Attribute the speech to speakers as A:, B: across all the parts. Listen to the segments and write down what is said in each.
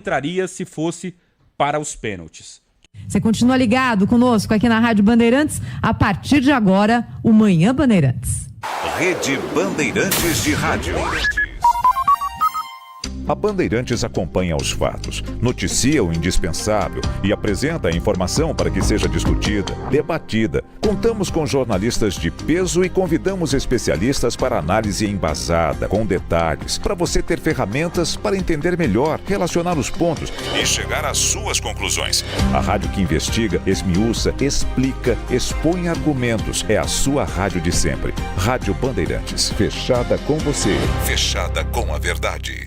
A: entraria se fosse para os pênaltis.
B: Você continua ligado conosco aqui na Rádio Bandeirantes. A partir de agora, o Manhã Bandeirantes.
C: Rede Bandeirantes de Rádio. A Bandeirantes acompanha os fatos, noticia o indispensável e apresenta a informação para que seja discutida, debatida. Contamos com jornalistas de peso e convidamos especialistas para análise embasada, com detalhes, para você ter ferramentas para entender melhor, relacionar os pontos e chegar às suas conclusões. A rádio que investiga, esmiuça, explica, expõe argumentos. É a sua rádio de sempre. Rádio Bandeirantes, fechada com você, fechada com a verdade.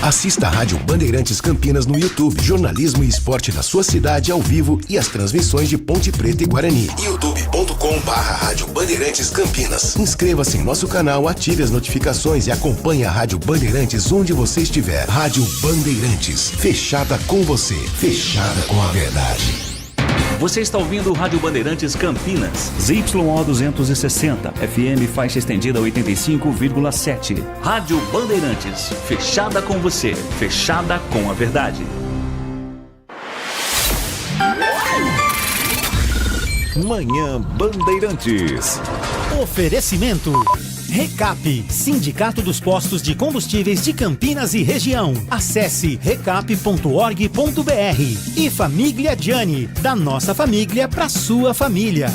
D: Assista a Rádio Bandeirantes Campinas no YouTube. Jornalismo e esporte da sua cidade ao vivo e as transmissões de Ponte Preta e Guarani. youtube.com/Rádio Bandeirantes Campinas. Inscreva-se em nosso canal, ative as notificações e acompanhe a Rádio Bandeirantes onde você estiver. Rádio Bandeirantes, fechada com você, fechada com a verdade.
E: Você está ouvindo o Rádio Bandeirantes Campinas, ZYO 260, FM faixa estendida 85,7. Rádio Bandeirantes, fechada com você, fechada com a verdade.
C: Manhã Bandeirantes.
F: Oferecimento Recap, Sindicato dos Postos de Combustíveis de Campinas e Região. Acesse recap.org.br. E Família Gianni, da nossa família para sua família.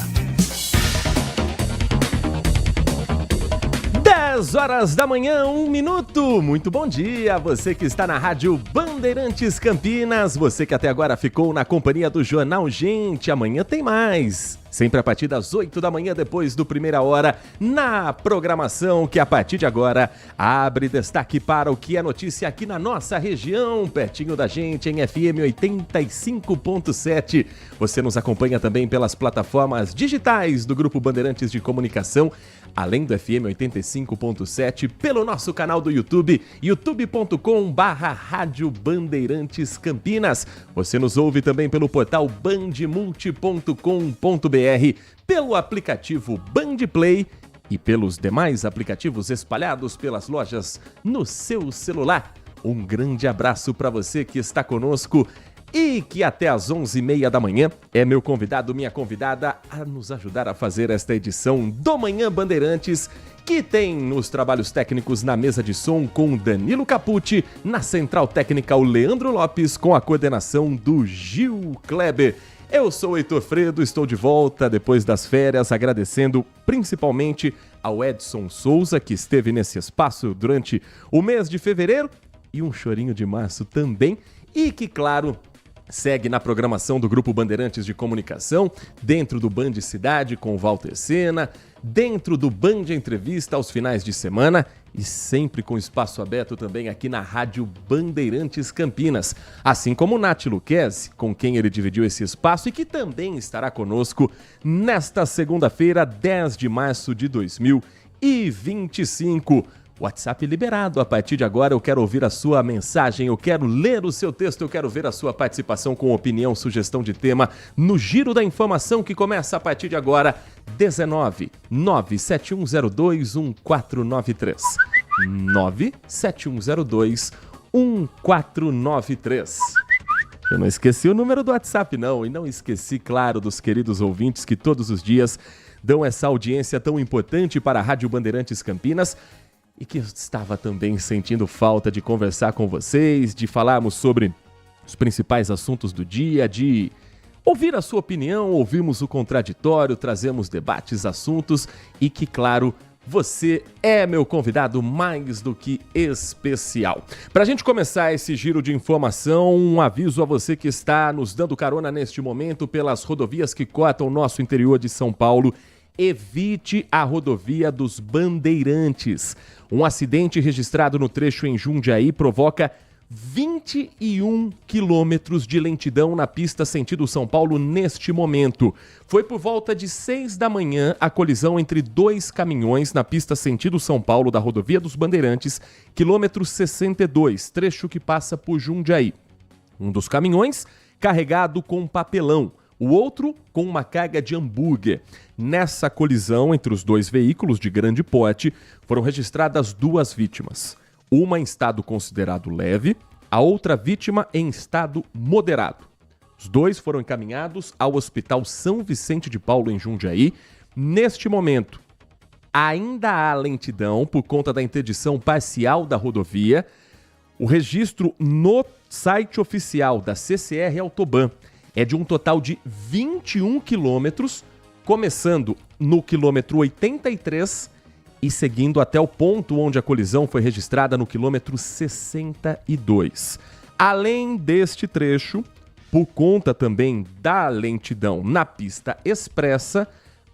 G: 10 horas da manhã, 1 minuto. Muito bom dia, você que está na Rádio Bandeirantes Campinas, você que até agora ficou na companhia do Jornal Gente. Amanhã tem mais. Sempre a partir das 8 da manhã, depois do Primeira Hora, na programação que a partir de agora abre destaque para o que é notícia aqui na nossa região, pertinho da gente, em FM 85.7. Você nos acompanha também pelas plataformas digitais do Grupo Bandeirantes de Comunicação, além do FM 85.7, pelo nosso canal do YouTube, youtube.com/Rádio Bandeirantes Campinas. Você nos ouve também pelo portal bandmulti.com.br, pelo aplicativo Bandplay e pelos demais aplicativos espalhados pelas lojas no seu celular. Um grande abraço para você que está conosco e que até às 11h30 da manhã é meu convidado, minha convidada a nos ajudar a fazer esta edição do Manhã Bandeirantes, que tem nos trabalhos técnicos na mesa de som com Danilo Capucci, na central técnica o Leandro Lopes, com a coordenação do Gil Kleber. Eu sou o Heitor Fredo, estou de volta depois das férias, agradecendo principalmente ao Edson Souza, que esteve nesse espaço durante o mês de fevereiro e um chorinho de março também, e que, claro, segue na programação do Grupo Bandeirantes de Comunicação, dentro do Band Cidade com o Walter Sena, dentro do Band Entrevista aos finais de semana e sempre com espaço aberto também aqui na Rádio Bandeirantes Campinas. Assim como o Nath Luquezzi, com quem ele dividiu esse espaço e que também estará conosco nesta segunda-feira, 10 de março de 2025. WhatsApp liberado. A partir de agora eu quero ouvir a sua mensagem, eu quero ler o seu texto, eu quero ver a sua participação com opinião, sugestão de tema no Giro da Informação, que começa a partir de agora, 19 97102 1493. 97102 1493. Eu não esqueci o número do WhatsApp não, e não esqueci, claro, dos queridos ouvintes que todos os dias dão essa audiência tão importante para a Rádio Bandeirantes Campinas, e que eu estava também sentindo falta de conversar com vocês, de falarmos sobre os principais assuntos do dia, de ouvir a sua opinião, ouvirmos o contraditório, trazemos debates, assuntos e que, claro, você é meu convidado mais do que especial. Para a gente começar esse giro de informação, um aviso a você que está nos dando carona neste momento pelas rodovias que cortam o nosso interior de São Paulo. Evite a rodovia dos Bandeirantes. Um acidente registrado no trecho em Jundiaí provoca 21 quilômetros de lentidão na pista sentido São Paulo neste momento. Foi por volta de 6 da manhã a colisão entre dois caminhões na pista sentido São Paulo da rodovia dos Bandeirantes, quilômetro 62, trecho que passa por Jundiaí. Um dos caminhões carregado com papelão, o outro com uma carga de hambúrguer. Nessa colisão entre os dois veículos de grande porte, foram registradas 2 vítimas. Uma em estado considerado leve A outra vítima em estado moderado. Os dois foram encaminhados ao Hospital São Vicente de Paulo, em Jundiaí. Neste momento, ainda há lentidão por conta da interdição parcial da rodovia. O registro no site oficial da CCR Autoban é de um total de 21 quilômetros, começando no quilômetro 83 e seguindo até o ponto onde a colisão foi registrada no quilômetro 62. Além deste trecho, por conta também da lentidão na pista expressa,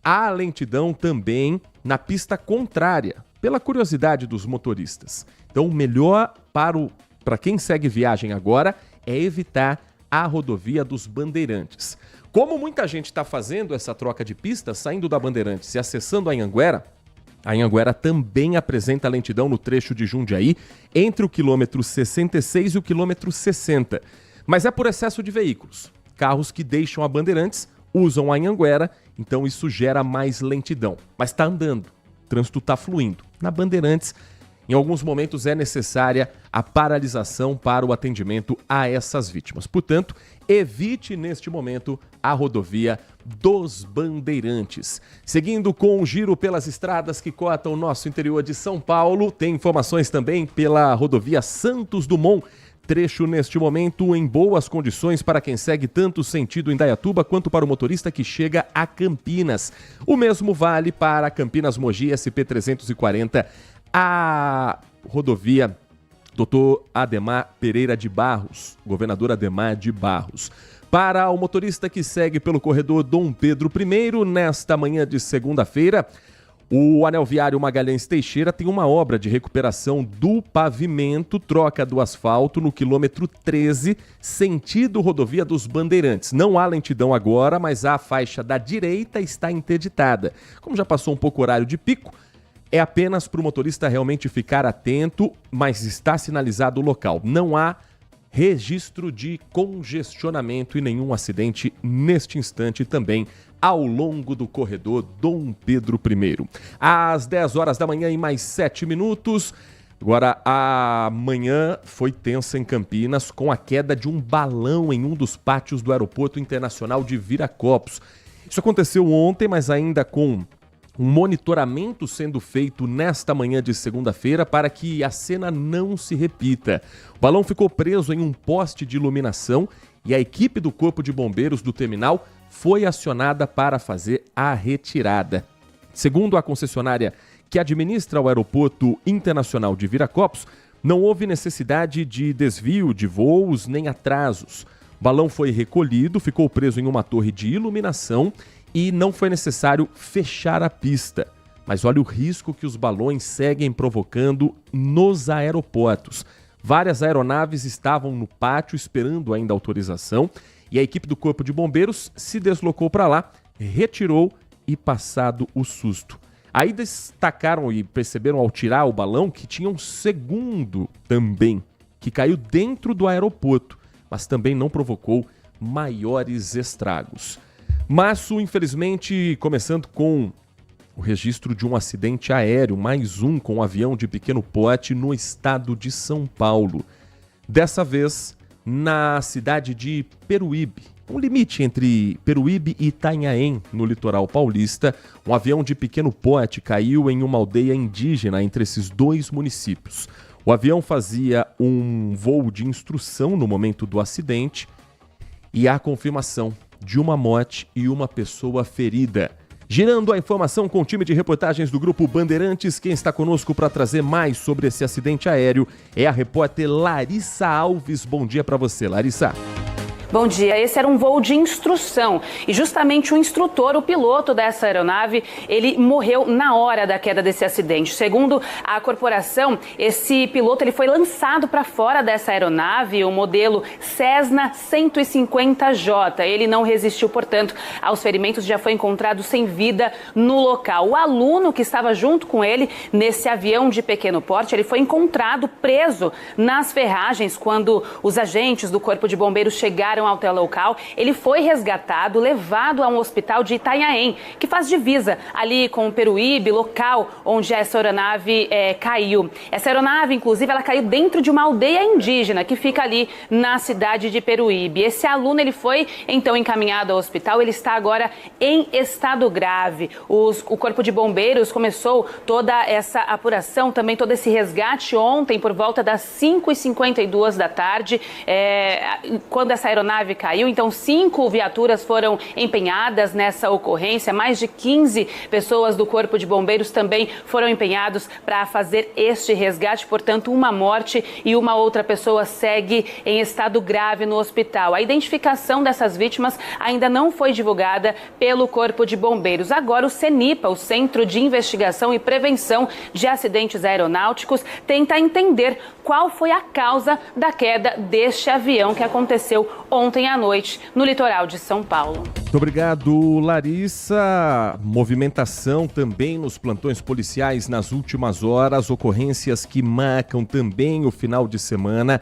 G: há lentidão também na pista contrária, pela curiosidade dos motoristas. Então, o melhor para quem segue viagem agora é evitar a rodovia dos Bandeirantes. Como muita gente está fazendo essa troca de pista, saindo da Bandeirantes e acessando a Anhanguera também apresenta lentidão no trecho de Jundiaí, entre o quilômetro 66 e o quilômetro 60. Mas é por excesso de veículos. Carros que deixam a Bandeirantes usam a Anhanguera, então isso gera mais lentidão. Mas está andando, o trânsito está fluindo. Na Bandeirantes, em alguns momentos é necessária a paralisação para o atendimento a essas vítimas. Portanto, evite neste momento a rodovia dos Bandeirantes. Seguindo com o giro pelas estradas que cortam o nosso interior de São Paulo, tem informações também pela rodovia Santos Dumont. Trecho neste momento em boas condições para quem segue tanto sentido Indaiatuba quanto para o motorista que chega a Campinas. O mesmo vale para Campinas-Mogi SP-340, a rodovia Dr. Ademar Pereira de Barros, governador Ademar de Barros. Para o motorista que segue pelo corredor Dom Pedro I, nesta manhã de segunda-feira, o anel viário Magalhães Teixeira tem uma obra de recuperação do pavimento, troca do asfalto no quilômetro 13, sentido rodovia dos Bandeirantes. Não há lentidão agora, mas a faixa da direita está interditada. Como já passou um pouco o horário de pico, é apenas para o motorista realmente ficar atento, mas está sinalizado o local. Não há registro de congestionamento e nenhum acidente neste instante também ao longo do corredor Dom Pedro I. Às 10 horas da manhã e mais 7 minutos. Agora, a manhã foi tensa em Campinas com a queda de um balão em um dos pátios do Aeroporto Internacional de Viracopos. Isso aconteceu ontem, mas ainda com um monitoramento sendo feito nesta manhã de segunda-feira para que a cena não se repita. O balão ficou preso em um poste de iluminação e a equipe do Corpo de Bombeiros do terminal foi acionada para fazer a retirada. Segundo a concessionária que administra o Aeroporto Internacional de Viracopos, não houve necessidade de desvio de voos nem atrasos. O balão foi recolhido, ficou preso em uma torre de iluminação e não foi necessário fechar a pista. Mas olha o risco que os balões seguem provocando nos aeroportos. Várias aeronaves estavam no pátio esperando ainda a autorização e a equipe do Corpo de Bombeiros se deslocou para lá, retirou e passado o susto. Aí destacaram e perceberam ao tirar o balão que tinha um segundo também, que caiu dentro do aeroporto, mas também não provocou maiores estragos. Março, infelizmente, começando com o registro de um acidente aéreo, mais um com um avião de pequeno porte no estado de São Paulo. Dessa vez, na cidade de Peruíbe, um limite entre Peruíbe e Itanhaém, no litoral paulista, um avião de pequeno porte caiu em uma aldeia indígena entre esses dois municípios. O avião fazia um voo de instrução no momento do acidente e há confirmação de uma morte e uma pessoa ferida. Girando a informação com o time de reportagens do Grupo Bandeirantes, quem está conosco para trazer mais sobre esse acidente aéreo é a repórter Larissa Alves. Bom dia para você, Larissa.
H: Bom dia, esse era um voo de instrução e justamente o instrutor, o piloto dessa aeronave, ele morreu na hora da queda desse acidente. Segundo a corporação, esse piloto ele foi lançado para fora dessa aeronave, o modelo Cessna 150J. Ele não resistiu, portanto, aos ferimentos, já foi encontrado sem vida no local. O aluno que estava junto com ele nesse avião de pequeno porte, ele foi encontrado preso nas ferragens quando os agentes do Corpo de Bombeiros chegaram chegaram até o local. Ele foi resgatado, levado a um hospital de Itanhaém, que faz divisa ali com o Peruíbe, local onde essa aeronave caiu. Essa aeronave, inclusive, ela caiu dentro de uma aldeia indígena que fica ali na cidade de Peruíbe. Esse aluno, ele foi então encaminhado ao hospital, ele está agora em estado grave. O Corpo de Bombeiros começou toda essa apuração, também todo esse resgate ontem por volta das 5h52 da tarde, quando essa aeronave caiu. Então 5 viaturas foram empenhadas nessa ocorrência, mais de 15 pessoas do Corpo de Bombeiros também foram empenhados para fazer este resgate. Portanto, uma morte e uma outra pessoa segue em estado grave no hospital. A identificação dessas vítimas ainda não foi divulgada pelo Corpo de Bombeiros. Agora o CENIPA, o Centro de Investigação e Prevenção de Acidentes Aeronáuticos, tenta entender qual foi a causa da queda deste avião que aconteceu ontem à noite no litoral de São Paulo.
G: Muito obrigado, Larissa. Movimentação também nos plantões policiais nas últimas horas, ocorrências que marcam também o final de semana,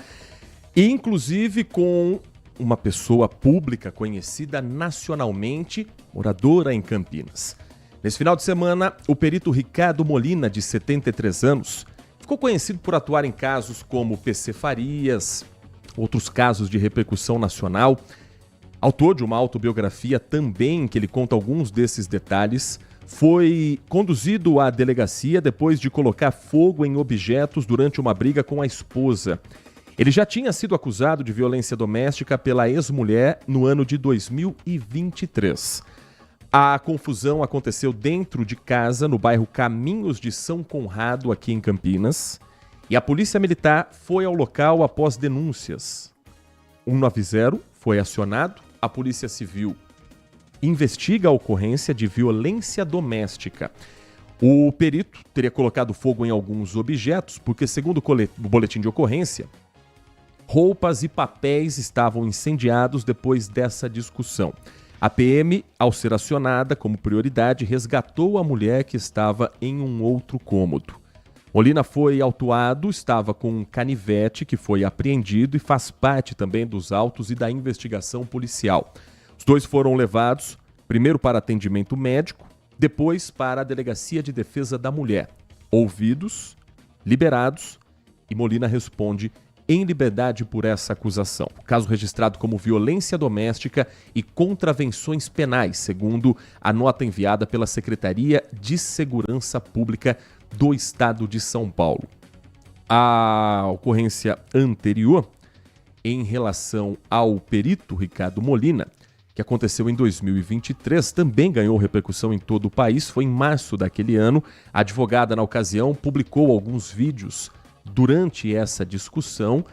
G: inclusive com uma pessoa pública conhecida nacionalmente, moradora em Campinas. Nesse final de semana, o perito Ricardo Molina, de 73 anos, ficou conhecido por atuar em casos como PC Farias, outros casos de repercussão nacional. Autor de uma autobiografia também, que ele conta alguns desses detalhes, foi conduzido à delegacia depois de colocar fogo em objetos durante uma briga com a esposa. Ele já tinha sido acusado de violência doméstica pela ex-mulher no ano de 2023. A confusão aconteceu dentro de casa, no bairro Caminhos de São Conrado, aqui em Campinas, e a Polícia Militar foi ao local após denúncias. 190 foi acionado, a Polícia Civil investiga a ocorrência de violência doméstica. O perito teria colocado fogo em alguns objetos, porque, segundo o boletim de ocorrência, roupas e papéis estavam incendiados depois dessa discussão. A PM, ao ser acionada como prioridade, resgatou a mulher que estava em um outro cômodo. Molina foi autuado, estava com um canivete que foi apreendido e faz parte também dos autos e da investigação policial. Os dois foram levados, primeiro para atendimento médico, depois para a Delegacia de Defesa da Mulher. Ouvidos, liberados, e Molina responde em liberdade por essa acusação. Caso registrado como violência doméstica e contravenções penais, segundo a nota enviada pela Secretaria de Segurança Pública do Estado de São Paulo. A ocorrência anterior, em relação ao perito Ricardo Molina, que aconteceu em 2023, também ganhou repercussão em todo o país. Foi em março daquele ano. A advogada, na ocasião, publicou alguns vídeos durante essa discussão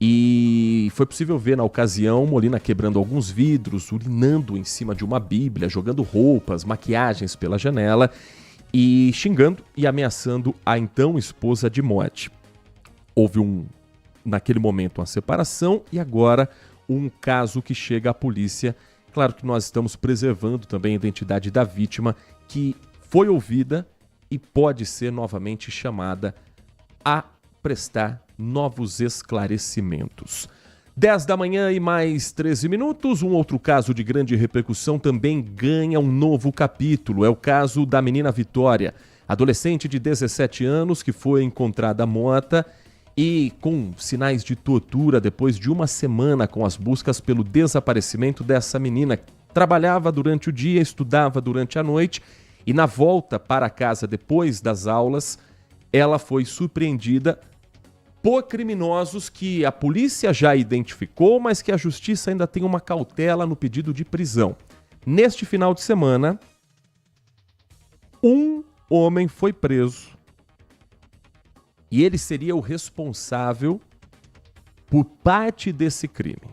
G: e foi possível ver na ocasião Molina quebrando alguns vidros, urinando em cima de uma bíblia, jogando roupas, maquiagens pela janela e xingando e ameaçando a então esposa de morte. Houve naquele momento uma separação e agora um caso que chega à polícia. Claro que nós estamos preservando também a identidade da vítima, que foi ouvida e pode ser novamente chamada a prestar novos esclarecimentos. 10 da manhã e mais 13 minutos, um outro caso de grande repercussão também ganha um novo capítulo. É o caso da menina Vitória, adolescente de 17 anos que foi encontrada morta e com sinais de tortura depois de uma semana com as buscas pelo desaparecimento dessa menina. Trabalhava durante o dia, estudava durante a noite e na volta para casa depois das aulas, ela foi surpreendida por criminosos que a polícia já identificou, mas que a justiça ainda tem uma cautela no pedido de prisão. Neste final de semana, um homem foi preso e ele seria o responsável por parte desse crime.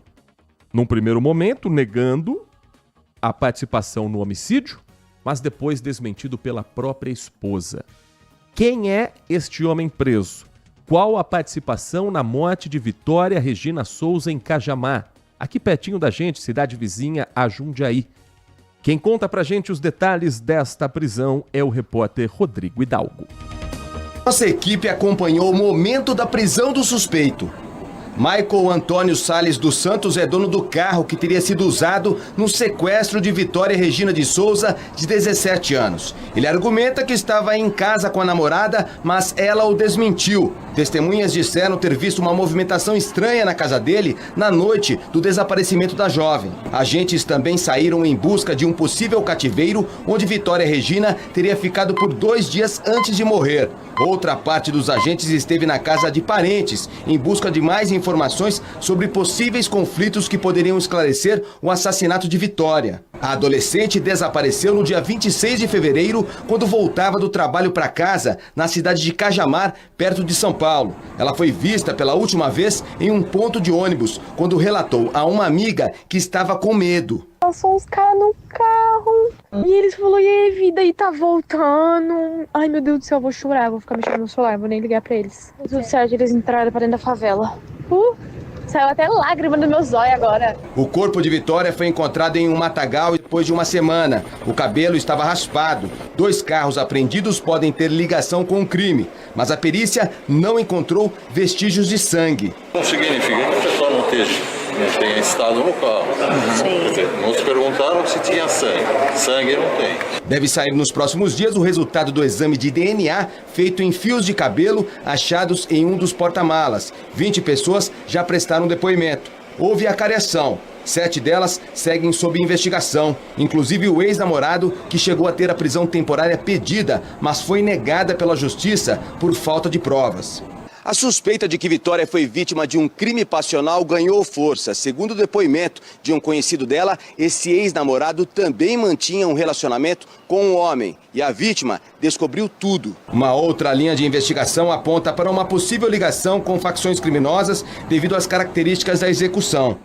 G: Num primeiro momento, negando a participação no homicídio, mas depois desmentido pela própria esposa. Quem é este homem preso? Qual a participação na morte de Vitória Regina Souza em Cajamar, aqui pertinho da gente, cidade vizinha a Jundiaí? Quem conta pra gente os detalhes desta prisão é o repórter Rodrigo Hidalgo.
I: Nossa equipe acompanhou o momento da prisão do suspeito. Michael Antônio Salles dos Santos é dono do carro que teria sido usado no sequestro de Vitória Regina de Souza, de 17 anos. Ele argumenta que estava em casa com a namorada, mas ela o desmentiu. Testemunhas disseram ter visto uma movimentação estranha na casa dele na noite do desaparecimento da jovem. Agentes também saíram em busca de um possível cativeiro, onde Vitória Regina teria ficado por 2 dias antes de morrer. Outra parte dos agentes esteve na casa de parentes, em busca de mais informações sobre possíveis conflitos que poderiam esclarecer o assassinato de Vitória. A adolescente desapareceu no dia 26 de fevereiro, quando voltava do trabalho para casa, na cidade de Cajamar, perto de São Paulo. Ela foi vista pela última vez em um ponto de ônibus, quando relatou a uma amiga que estava com medo.
J: Passou uns caras no carro e eles falaram, e aí, vida, aí tá voltando. Ai, meu Deus do céu, eu vou chorar, vou ficar mexendo no celular, vou nem ligar pra eles. Tudo certo, eles entraram pra dentro da favela. Saiu até lágrima do meu zóio agora.
I: O corpo de Vitória foi encontrado em um matagal depois de uma semana. O cabelo estava raspado. 2 carros apreendidos podem ter ligação com o crime, mas a perícia não encontrou vestígios de sangue.
K: Não significa que a pessoa não tenha estado no carro. Sim. Nos perguntaram se tinha sangue. Sangue não tem.
I: Deve sair nos próximos dias o resultado do exame de DNA feito em fios de cabelo achados em um dos porta-malas. 20 pessoas já prestaram depoimento. Houve acariação. 7 delas seguem sob investigação, inclusive o ex-namorado, que chegou a ter a prisão temporária pedida, mas foi negada pela justiça por falta de provas. A suspeita de que Vitória foi vítima de um crime passional ganhou força. Segundo o depoimento de um conhecido dela, esse ex-namorado também mantinha um relacionamento com um homem e a vítima descobriu tudo. Uma outra linha de investigação aponta para uma possível ligação com facções criminosas devido às características da execução.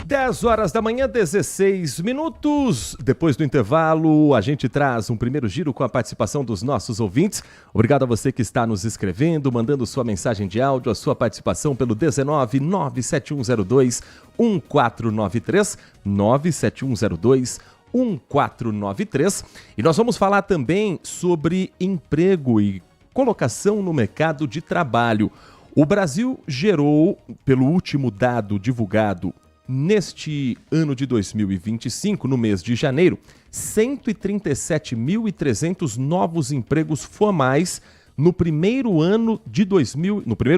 G: 10 horas da manhã, 16 minutos. Depois do intervalo, a gente traz um primeiro giro com a participação dos nossos ouvintes. Obrigado a você que está nos escrevendo, mandando sua mensagem de áudio, a sua participação pelo 19 97102 1493, 97102 1493. E nós vamos falar também sobre emprego e colocação no mercado de trabalho. O Brasil gerou, pelo último dado divulgado neste ano de 2025, no mês de janeiro, 137.300 novos empregos formais no primeiro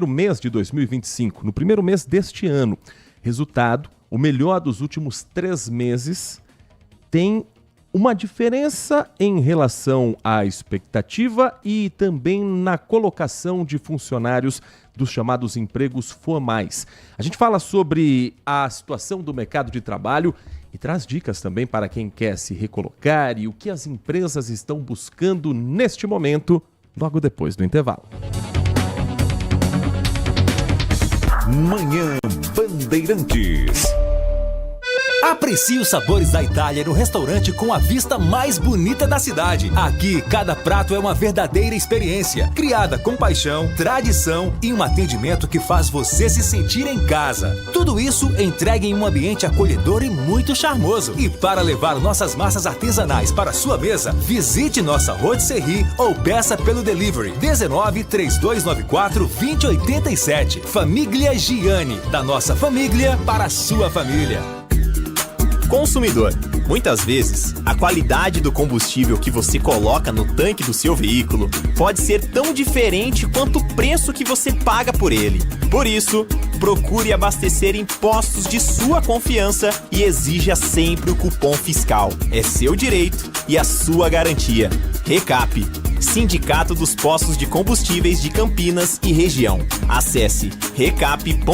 G: mês de 2025, no primeiro mês deste ano. Resultado, o melhor dos últimos 3 meses, tem uma diferença em relação à expectativa e também na colocação de funcionários dos chamados empregos formais. A gente fala sobre a situação do mercado de trabalho e traz dicas também para quem quer se recolocar e o que as empresas estão buscando neste momento, logo depois do intervalo.
C: Manhã Bandeirantes.
L: Aprecie os sabores da Itália no restaurante com a vista mais bonita da cidade. Aqui, cada prato é uma verdadeira experiência, criada com paixão, tradição e um atendimento que faz você se sentir em casa. Tudo isso entregue em um ambiente acolhedor e muito charmoso. E para levar nossas massas artesanais para sua mesa, visite nossa rotisserie ou peça pelo delivery 19 3294 2087. Família Gianni, da nossa família para a sua família.
M: Consumidor, muitas vezes, a qualidade do combustível que você coloca no tanque do seu veículo pode ser tão diferente quanto o preço que você paga por ele. Por isso, procure abastecer em postos de sua confiança e exija sempre o cupom fiscal. É seu direito e a sua garantia. Recap, Sindicato dos Postos de Combustíveis de Campinas e Região. Acesse recap.org.br.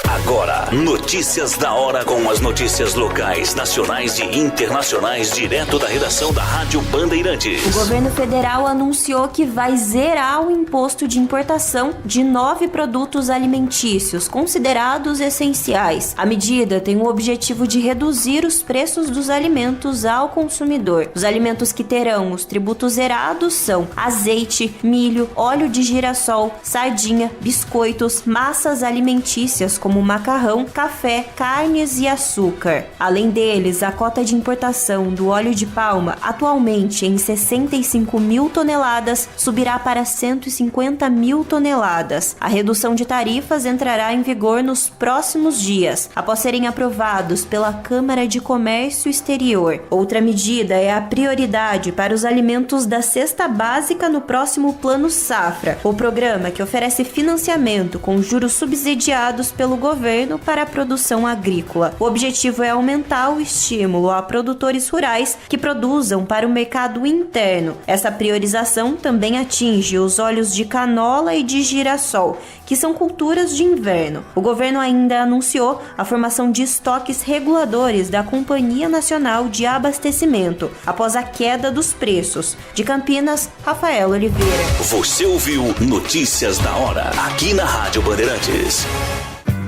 E: Agora, notícias da hora com as notícias locais, nacionais e internacionais, direto da redação da Rádio Bandeirantes.
N: O governo federal anunciou que vai zerar o imposto de importação de 9 produtos alimentícios considerados essenciais. A medida tem o objetivo de reduzir os preços dos alimentos ao consumidor. Os alimentos que terão os tributos zerados são azeite, milho, óleo de girassol, sardinha, biscoitos, massas alimentícias como macarrão, macarrão, café, carnes e açúcar. Além deles, a cota de importação do óleo de palma, atualmente em 65 mil toneladas, subirá para 150 mil toneladas. A redução de tarifas entrará em vigor nos próximos dias, após serem aprovados pela Câmara de Comércio Exterior. Outra medida é a prioridade para os alimentos da cesta básica no próximo Plano Safra, o programa que oferece financiamento com juros subsidiados pelo governo para a produção agrícola. O objetivo é aumentar o estímulo a produtores rurais que produzam para o mercado interno. Essa priorização também atinge os óleos de canola e de girassol, que são culturas de inverno. O governo ainda anunciou a formação de estoques reguladores da Companhia Nacional de Abastecimento, após a queda dos preços. De Campinas, Rafael Oliveira.
E: Você ouviu Notícias da Hora, aqui na Rádio Bandeirantes.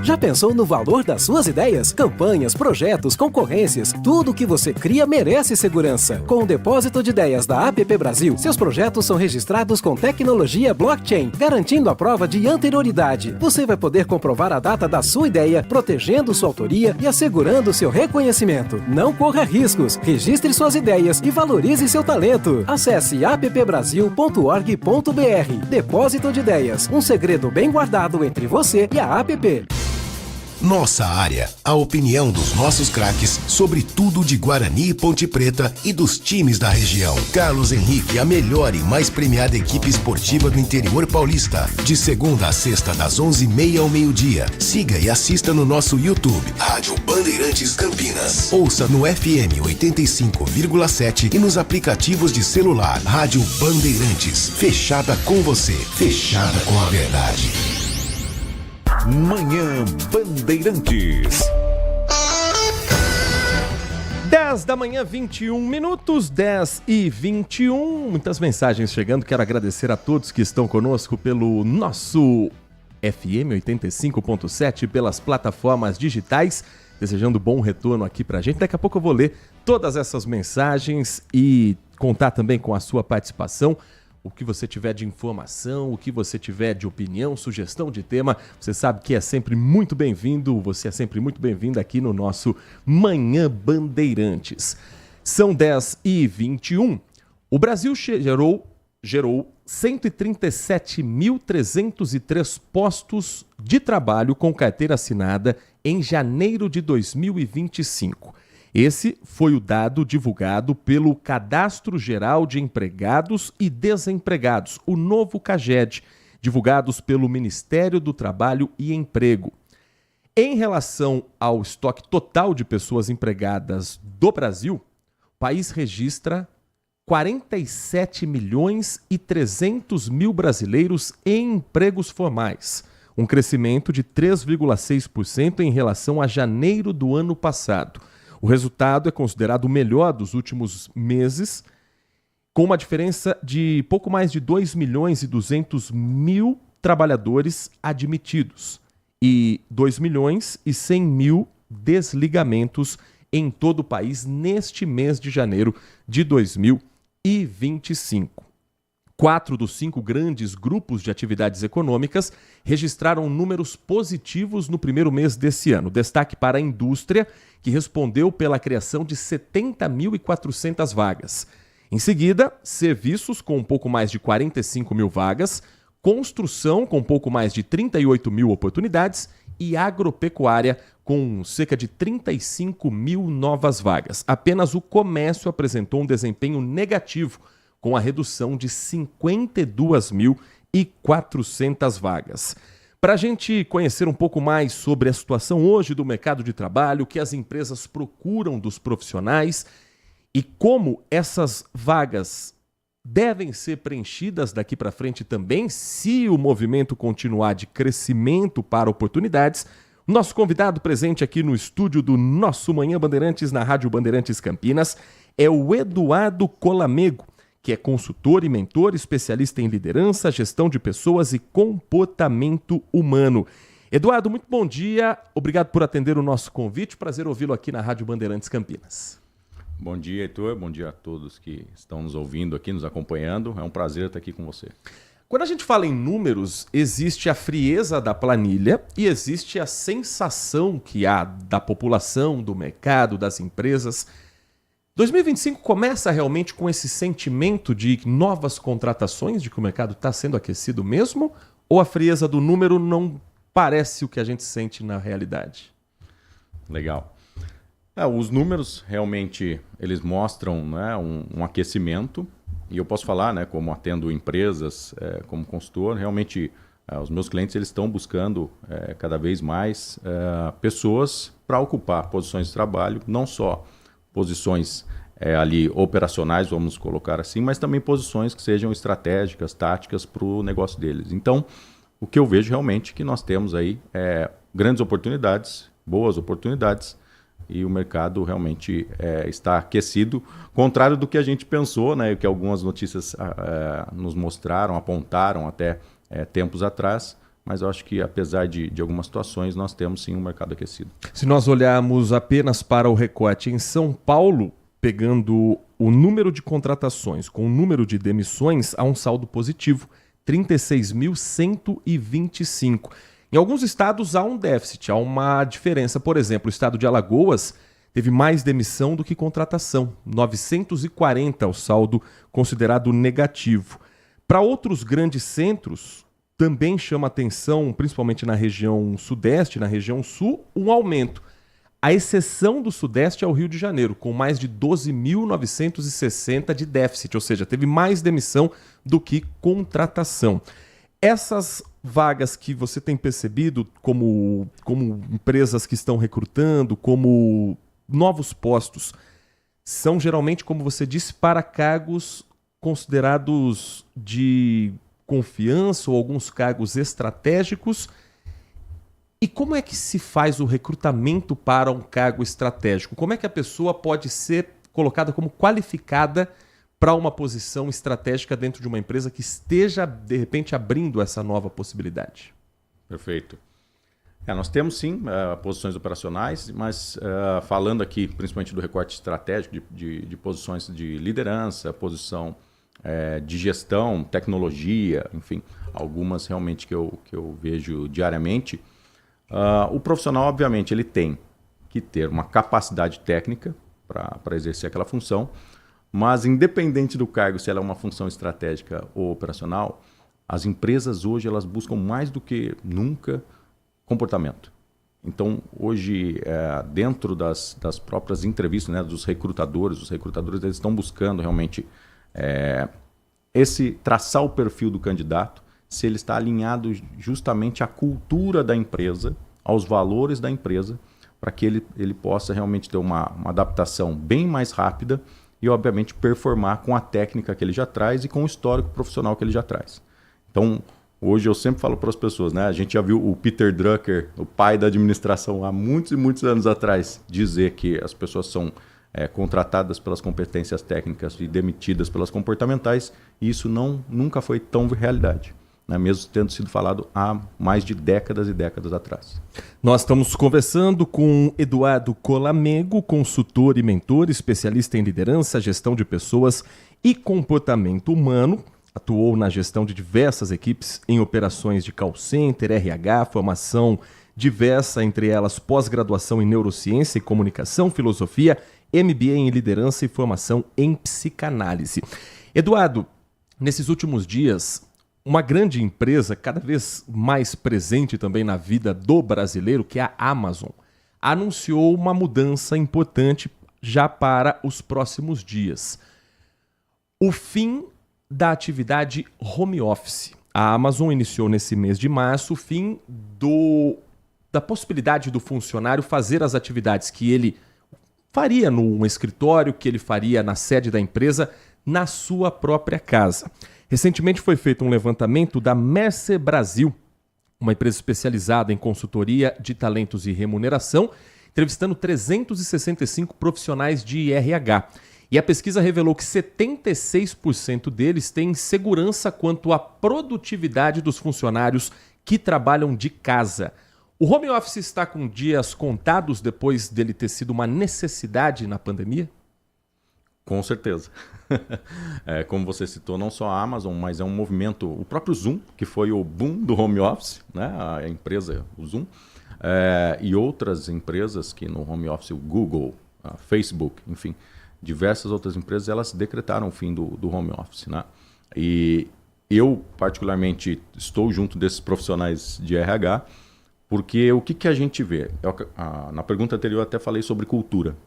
O: Já pensou no valor das suas ideias? Campanhas, projetos, concorrências, tudo que você cria merece segurança. Com o depósito de ideias da APP Brasil, seus projetos são registrados com tecnologia blockchain, garantindo a prova de anterioridade. Você vai poder comprovar a data da sua ideia, protegendo sua autoria e assegurando seu reconhecimento. Não corra riscos, registre suas ideias e valorize seu talento. Acesse appbrasil.org.br. Depósito de ideias, um segredo bem guardado entre você e a APP.
D: Nossa área, a opinião dos nossos craques sobre tudo de Guarani e Ponte Preta e dos times da região. Carlos Henrique, a melhor e mais premiada equipe esportiva do interior paulista. De segunda a sexta, das 11h30 ao meio-dia. Siga e assista no nosso YouTube, Rádio Bandeirantes Campinas. Ouça no FM 85,7 e nos aplicativos de celular. Rádio Bandeirantes, fechada com você, fechada com a verdade.
C: Manhã Bandeirantes.
G: 10 da manhã, 21 minutos, 10h21. Muitas mensagens chegando. Quero agradecer a todos que estão conosco pelo nosso FM 85.7, pelas plataformas digitais. Desejando bom retorno aqui pra gente. Daqui a pouco eu vou ler todas essas mensagens e contar também com a sua participação. O que você tiver de informação, o que você tiver de opinião, sugestão de tema, você sabe que é sempre muito bem-vindo, você é sempre muito bem-vindo aqui no nosso Manhã Bandeirantes. São 10h21. O Brasil gerou 137.303 postos de trabalho com carteira assinada em janeiro de 2025. Esse foi o dado divulgado pelo Cadastro Geral de Empregados e Desempregados, o novo CAGED, divulgados pelo Ministério do Trabalho e Emprego. Em relação ao estoque total de pessoas empregadas do Brasil, o país registra 47.300.000 brasileiros em empregos formais, um crescimento de 3,6% em relação a janeiro do ano passado. O resultado é considerado o melhor dos últimos meses, com uma diferença de pouco mais de 2.200.000 trabalhadores admitidos e 2.100.000 desligamentos em todo o país neste mês de janeiro de 2025. 4 dos 5 grandes grupos de atividades econômicas registraram números positivos no primeiro mês desse ano. Destaque para a indústria, que respondeu pela criação de 70.400 vagas. Em seguida, serviços com um pouco mais de 45 mil vagas, construção com um pouco mais de 38 mil oportunidades e agropecuária com cerca de 35 mil novas vagas. Apenas o comércio apresentou um desempenho negativo, com a redução de 52.400 vagas. Para a gente conhecer um pouco mais sobre a situação hoje do mercado de trabalho, o que as empresas procuram dos profissionais e como essas vagas devem ser preenchidas daqui para frente também, se o movimento continuar de crescimento para oportunidades, nosso convidado presente aqui no estúdio do nosso Manhã Bandeirantes, na Rádio Bandeirantes Campinas, é o Eduardo Colamego, que é consultor e mentor, especialista em liderança, gestão de pessoas e comportamento humano. Eduardo, muito bom dia. Obrigado por atender o nosso convite. Prazer ouvi-lo aqui na Rádio Bandeirantes Campinas.
P: Bom dia, Heitor. Bom dia a todos que estão nos ouvindo aqui, nos acompanhando. É um prazer estar aqui com você.
G: Quando a gente fala em números, existe a frieza da planilha e existe a sensação que há da população, do mercado, das empresas. 2025 começa realmente com esse sentimento de novas contratações, de que o mercado está sendo aquecido mesmo? Ou a frieza do número não parece o que a gente sente na realidade?
P: Legal. Os números realmente eles mostram, né, um aquecimento. E eu posso falar, né, como atendo empresas, como consultor, realmente os meus clientes eles estão buscando cada vez mais pessoas para ocupar posições de trabalho, não só posições ali operacionais, vamos colocar assim, mas também posições que sejam estratégicas, táticas para o negócio deles. Então, o que eu vejo realmente é que nós temos aí grandes oportunidades, boas oportunidades, e o mercado realmente está aquecido, contrário do que a gente pensou, né, que algumas notícias nos mostraram, apontaram até tempos atrás, mas eu acho que apesar de algumas situações, nós temos sim um mercado aquecido.
G: Se nós olharmos apenas para o recorte em São Paulo, pegando o número de contratações com o número de demissões, há um saldo positivo, 36.125. Em alguns estados há um déficit, há uma diferença. Por exemplo, o estado de Alagoas teve mais demissão do que contratação, 940 o saldo considerado negativo. Para outros grandes centros, também chama atenção, principalmente na região sudeste, na região sul, um aumento. A exceção do sudeste é o Rio de Janeiro, com mais de 12.960 de déficit, ou seja, teve mais demissão do que contratação. Essas vagas que você tem percebido como empresas que estão recrutando, como novos postos, são geralmente, como você disse, para cargos considerados de confiança ou alguns cargos estratégicos. E como é que se faz o recrutamento para um cargo estratégico? Como é que a pessoa pode ser colocada como qualificada para uma posição estratégica dentro de uma empresa que esteja, de repente, abrindo essa nova possibilidade?
P: Perfeito. Nós temos, sim, posições operacionais, mas falando aqui principalmente do recorte estratégico, de posições de liderança, posição de gestão, tecnologia, enfim, algumas realmente que eu vejo diariamente, o profissional, obviamente, ele tem que ter uma capacidade técnica para exercer aquela função, mas independente do cargo, se ela é uma função estratégica ou operacional, as empresas hoje elas buscam mais do que nunca comportamento. Então, hoje, dentro das próprias entrevistas, né, dos recrutadores, os recrutadores eles estão buscando realmente traçar o perfil do candidato, se ele está alinhado justamente à cultura da empresa, aos valores da empresa, para que ele possa realmente ter uma adaptação bem mais rápida e, obviamente, performar com a técnica que ele já traz e com o histórico profissional que ele já traz. Então, hoje eu sempre falo para as pessoas, né? A gente já viu o Peter Drucker, o pai da administração, há muitos e muitos anos atrás, dizer que as pessoas são contratadas pelas competências técnicas e demitidas pelas comportamentais, e isso nunca foi tão realidade, né? Mesmo tendo sido falado há mais de décadas e décadas atrás.
G: Nós estamos conversando com Eduardo Colamego, consultor e mentor, especialista em liderança, gestão de pessoas e comportamento humano. Atuou na gestão de diversas equipes em operações de call center, RH, formação diversa, entre elas pós-graduação em neurociência e comunicação, filosofia, MBA em liderança e formação em psicanálise. Eduardo, nesses últimos dias, uma grande empresa, cada vez mais presente também na vida do brasileiro, que é a Amazon, anunciou uma mudança importante já para os próximos dias. O fim da atividade home office. A Amazon iniciou nesse mês de março o fim da possibilidade do funcionário fazer as atividades que ele faria num escritório, que ele faria na sede da empresa, na sua própria casa. Recentemente foi feito um levantamento da Mercer Brasil, uma empresa especializada em consultoria de talentos e remuneração, entrevistando 365 profissionais de RH. E a pesquisa revelou que 76% deles têm segurança quanto à produtividade dos funcionários que trabalham de casa. O home office está com dias contados depois dele ter sido uma necessidade na pandemia?
P: Com certeza. Como você citou, não só a Amazon, mas é um movimento, o próprio Zoom, que foi o boom do home office, né? A empresa, o Zoom, e outras empresas que no home office, o Google, a Facebook, enfim, diversas outras empresas, elas decretaram o fim do home office, né? E eu, particularmente, estou junto desses profissionais de RH, porque o que a gente vê? Na pergunta anterior eu até falei sobre cultura.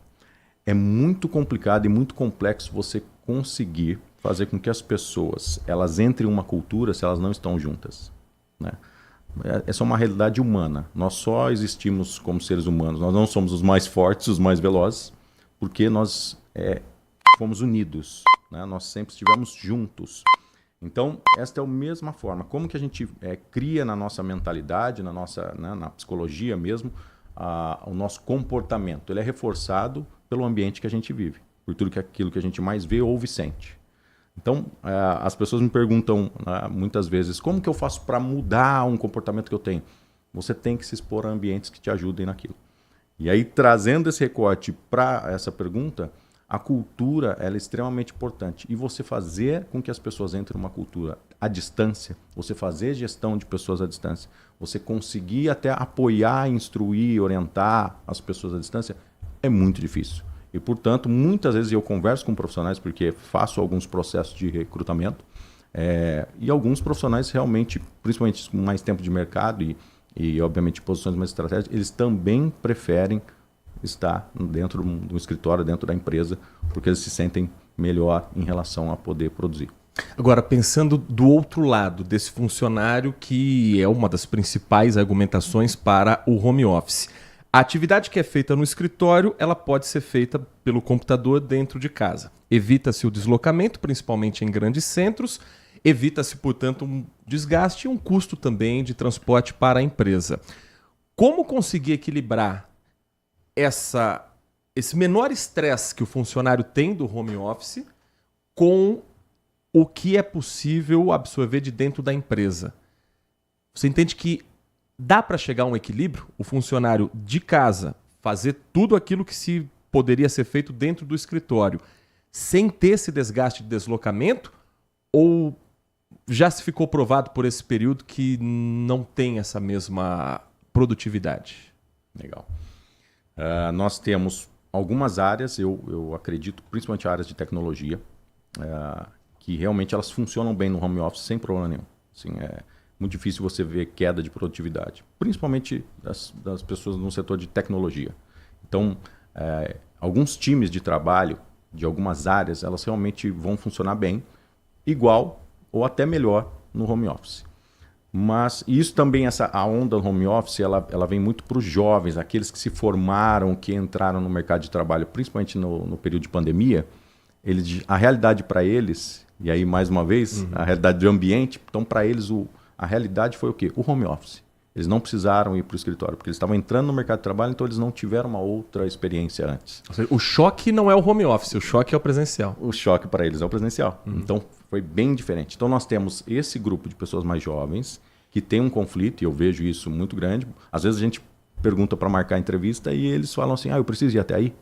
P: É muito complicado e muito complexo você conseguir fazer com que as pessoas elas entrem em uma cultura se elas não estão juntas, né? Essa é uma realidade humana. Nós só existimos como seres humanos. Nós não somos os mais fortes, os mais velozes, porque nós fomos unidos, né? Nós sempre estivemos juntos. Então, esta é a mesma forma. Como que a gente cria na nossa mentalidade, na psicologia mesmo, o nosso comportamento? Ele é reforçado pelo ambiente que a gente vive, por tudo aquilo que a gente mais vê, ouve e sente. Então, as pessoas me perguntam muitas vezes, como que eu faço para mudar um comportamento que eu tenho? Você tem que se expor a ambientes que te ajudem naquilo. E aí, trazendo esse recorte para essa pergunta, a cultura ela é extremamente importante. E você fazer com que as pessoas entrem numa cultura à distância, você fazer gestão de pessoas à distância, você conseguir até apoiar, instruir, orientar as pessoas à distância, é muito difícil. E, portanto, muitas vezes eu converso com profissionais, porque faço alguns processos de recrutamento, e alguns profissionais realmente, principalmente com mais tempo de mercado e obviamente, posições mais estratégicas, eles também preferem estar dentro do escritório, dentro da empresa, porque eles se sentem melhor em relação a poder produzir.
G: Agora, pensando do outro lado desse funcionário, que é uma das principais argumentações para o home office. A atividade que é feita no escritório, ela pode ser feita pelo computador dentro de casa. Evita-se o deslocamento, principalmente em grandes centros. Evita-se, portanto, um desgaste e um custo também de transporte para a empresa. Como conseguir equilibrar esse menor estresse que o funcionário tem do home office com o que é possível absorver de dentro da empresa? Você entende que dá para chegar a um equilíbrio? O funcionário de casa fazer tudo aquilo que se poderia ser feito dentro do escritório sem ter esse desgaste de deslocamento? Ou já se ficou provado por esse período que não tem essa mesma produtividade?
P: Legal. Nós temos algumas áreas, eu acredito, principalmente áreas de tecnologia, que realmente elas funcionam bem no home office sem problema nenhum. Assim, muito difícil você ver queda de produtividade, principalmente das pessoas no setor de tecnologia. Então, alguns times de trabalho de algumas áreas, elas realmente vão funcionar bem, igual ou até melhor no home office. Mas isso também, a onda do home office, ela vem muito para os jovens, aqueles que se formaram, que entraram no mercado de trabalho, principalmente no período de pandemia. A realidade para eles, e aí mais uma vez, a realidade do ambiente, então para eles a realidade foi o quê? O home office. Eles não precisaram ir para o escritório, porque eles estavam entrando no mercado de trabalho, então eles não tiveram uma outra experiência antes.
G: Ou seja, o choque não é o home office, o choque é o presencial.
P: O choque para eles é o presencial. Então foi bem diferente. Então nós temos esse grupo de pessoas mais jovens que tem um conflito, e eu vejo isso muito grande. Às vezes a gente pergunta para marcar a entrevista e eles falam assim, eu preciso ir até aí.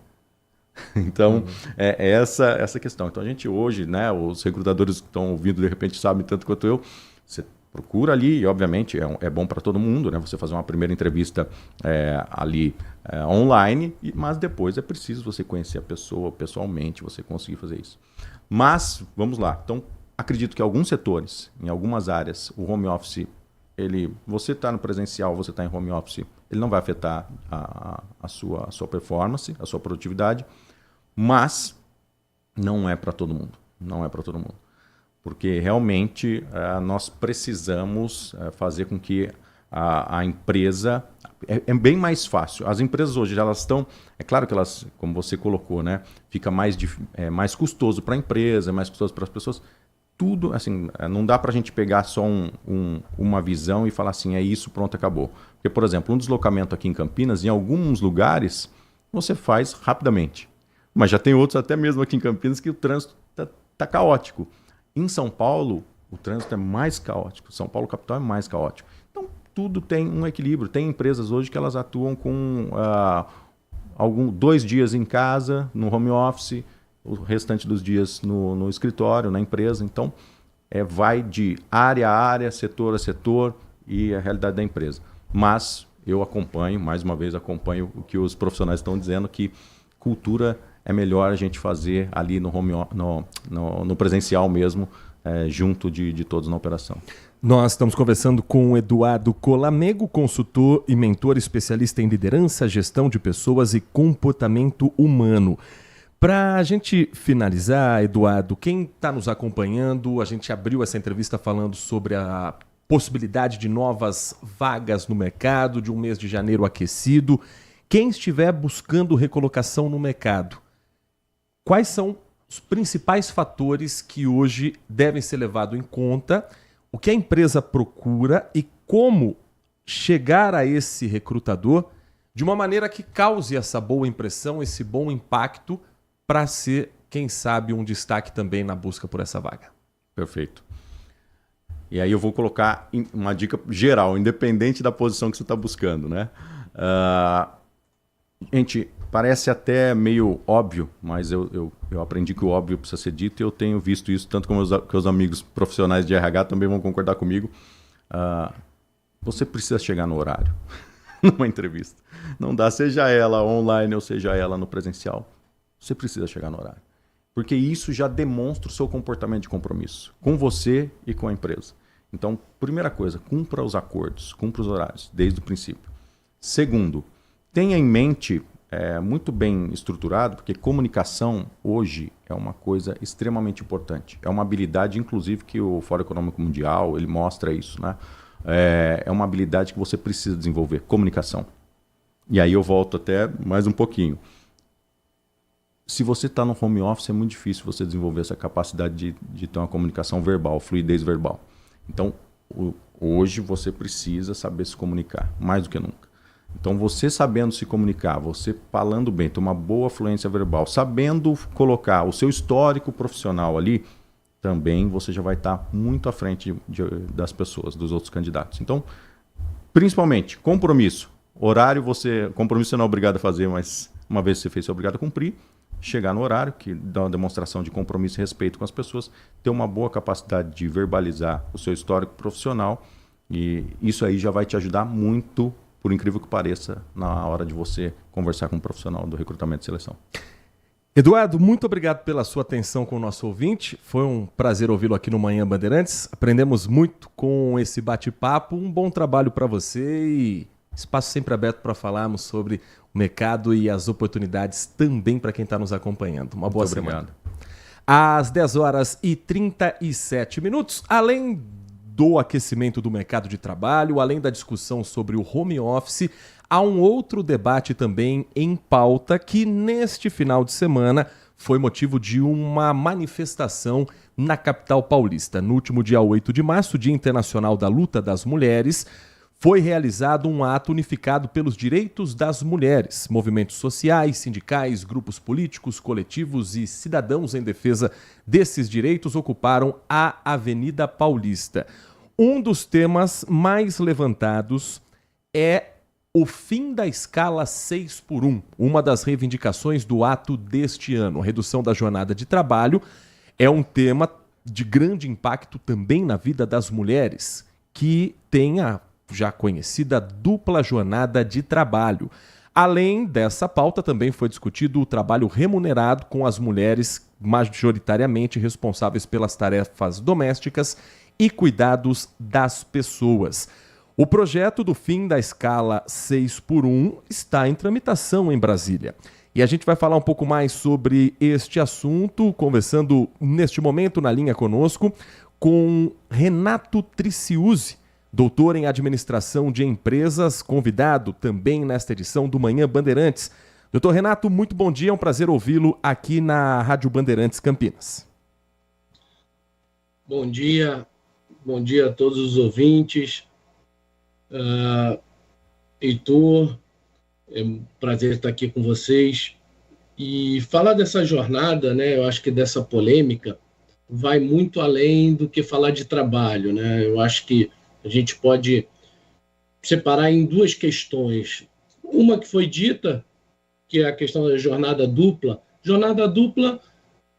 P: Então, é essa questão. Então a gente hoje, né, os recrutadores que estão ouvindo de repente sabem tanto quanto eu, você procura ali, e obviamente é bom para todo mundo, né, você fazer uma primeira entrevista ali online, mas depois é preciso você conhecer a pessoa pessoalmente, você conseguir fazer isso. Mas, vamos lá. Então, acredito que alguns setores, em algumas áreas, o home office, você está no presencial, você está em home office, ele não vai afetar a sua performance, a sua produtividade, mas não é para todo mundo. Não é para todo mundo. Porque realmente nós precisamos fazer com que a empresa... É bem mais fácil. As empresas hoje, elas estão... É claro que elas, como você colocou, né, fica mais custoso para a empresa, mais custoso para as pessoas. Tudo, assim, não dá para a gente pegar só uma visão e falar assim, é isso, pronto, acabou. Porque, por exemplo, um deslocamento aqui em Campinas, em alguns lugares, você faz rapidamente. Mas já tem outros, até mesmo aqui em Campinas, que o trânsito tá caótico. Em São Paulo, o trânsito é mais caótico. São Paulo capital é mais caótico. Então, tudo tem um equilíbrio. Tem empresas hoje que elas atuam com 2 dias em casa, no home office, o restante dos dias no escritório, na empresa. Então, vai de área a área, setor a setor e a realidade da empresa. Mas eu acompanho, mais uma vez acompanho o que os profissionais estão dizendo, que cultura é melhor a gente fazer ali no presencial mesmo, junto de todos na operação.
G: Nós estamos conversando com o Eduardo Colamego, consultor e mentor especialista em liderança, gestão de pessoas e comportamento humano. Para a gente finalizar, Eduardo, quem está nos acompanhando, a gente abriu essa entrevista falando sobre a possibilidade de novas vagas no mercado, de um mês de janeiro aquecido. Quem estiver buscando recolocação no mercado, quais são os principais fatores que hoje devem ser levados em conta? O que a empresa procura e como chegar a esse recrutador de uma maneira que cause essa boa impressão, esse bom impacto, para ser, quem sabe, um destaque também na busca por essa vaga.
P: Perfeito. E aí eu vou colocar uma dica geral, independente da posição que você está buscando, né? Gente, parece até meio óbvio, mas eu aprendi que o óbvio precisa ser dito e eu tenho visto isso, tanto como que os amigos profissionais de RH também vão concordar comigo. Você precisa chegar no horário, numa entrevista. Não dá, seja ela online ou seja ela no presencial. Você precisa chegar no horário. Porque isso já demonstra o seu comportamento de compromisso com você e com a empresa. Então, primeira coisa, cumpra os acordos, cumpra os horários, desde o princípio. Segundo, tenha em mente, muito bem estruturado, porque comunicação hoje é uma coisa extremamente importante. É uma habilidade, inclusive, que o Fórum Econômico Mundial ele mostra isso, né? É uma habilidade que você precisa desenvolver, comunicação. E aí eu volto até mais um pouquinho. Se você está no home office, é muito difícil você desenvolver essa capacidade de ter uma comunicação verbal, fluidez verbal. Então, hoje você precisa saber se comunicar, mais do que nunca. Então, você sabendo se comunicar, você falando bem, ter uma boa fluência verbal, sabendo colocar o seu histórico profissional ali, também você já vai estar muito à frente das pessoas, dos outros candidatos. Então, principalmente, compromisso. Horário, compromisso você não é obrigado a fazer, mas uma vez que você fez, você é obrigado a cumprir. Chegar no horário, que dá uma demonstração de compromisso e respeito com as pessoas, ter uma boa capacidade de verbalizar o seu histórico profissional, e isso aí já vai te ajudar muito, por incrível que pareça, na hora de você conversar com um profissional do recrutamento e seleção.
G: Eduardo, muito obrigado pela sua atenção com o nosso ouvinte. Foi um prazer ouvi-lo aqui no Manhã Bandeirantes. Aprendemos muito com esse bate-papo. Um bom trabalho para você e espaço sempre aberto para falarmos sobre o mercado e as oportunidades também para quem está nos acompanhando. Uma boa semana. Às 10h37, além do aquecimento do mercado de trabalho, além da discussão sobre o home office, há um outro debate também em pauta que neste final de semana foi motivo de uma manifestação na capital paulista. No último dia 8 de março, Dia Internacional da Luta das Mulheres, foi realizado um ato unificado pelos direitos das mulheres. Movimentos sociais, sindicais, grupos políticos, coletivos e cidadãos em defesa desses direitos ocuparam a Avenida Paulista. Um dos temas mais levantados é o fim da escala 6x1, uma das reivindicações do ato deste ano. A redução da jornada de trabalho é um tema de grande impacto também na vida das mulheres, que têm a já conhecida dupla jornada de trabalho. Além dessa pauta, também foi discutido o trabalho remunerado com as mulheres majoritariamente responsáveis pelas tarefas domésticas e cuidados das pessoas. O projeto do fim da escala 6x1 está em tramitação em Brasília. E a gente vai falar um pouco mais sobre este assunto, conversando neste momento na linha conosco com Renato Triciuzzi, doutor em administração de empresas, convidado também nesta edição do Manhã Bandeirantes. Doutor Renato, muito bom dia, é um prazer ouvi-lo aqui na Rádio Bandeirantes Campinas.
Q: Bom dia a todos os ouvintes. Heitor, é um prazer estar aqui com vocês. E falar dessa jornada, né, eu acho que dessa polêmica, vai muito além do que falar de trabalho, né? Eu acho que a gente pode separar em duas questões. Uma que foi dita, que é a questão da jornada dupla. Jornada dupla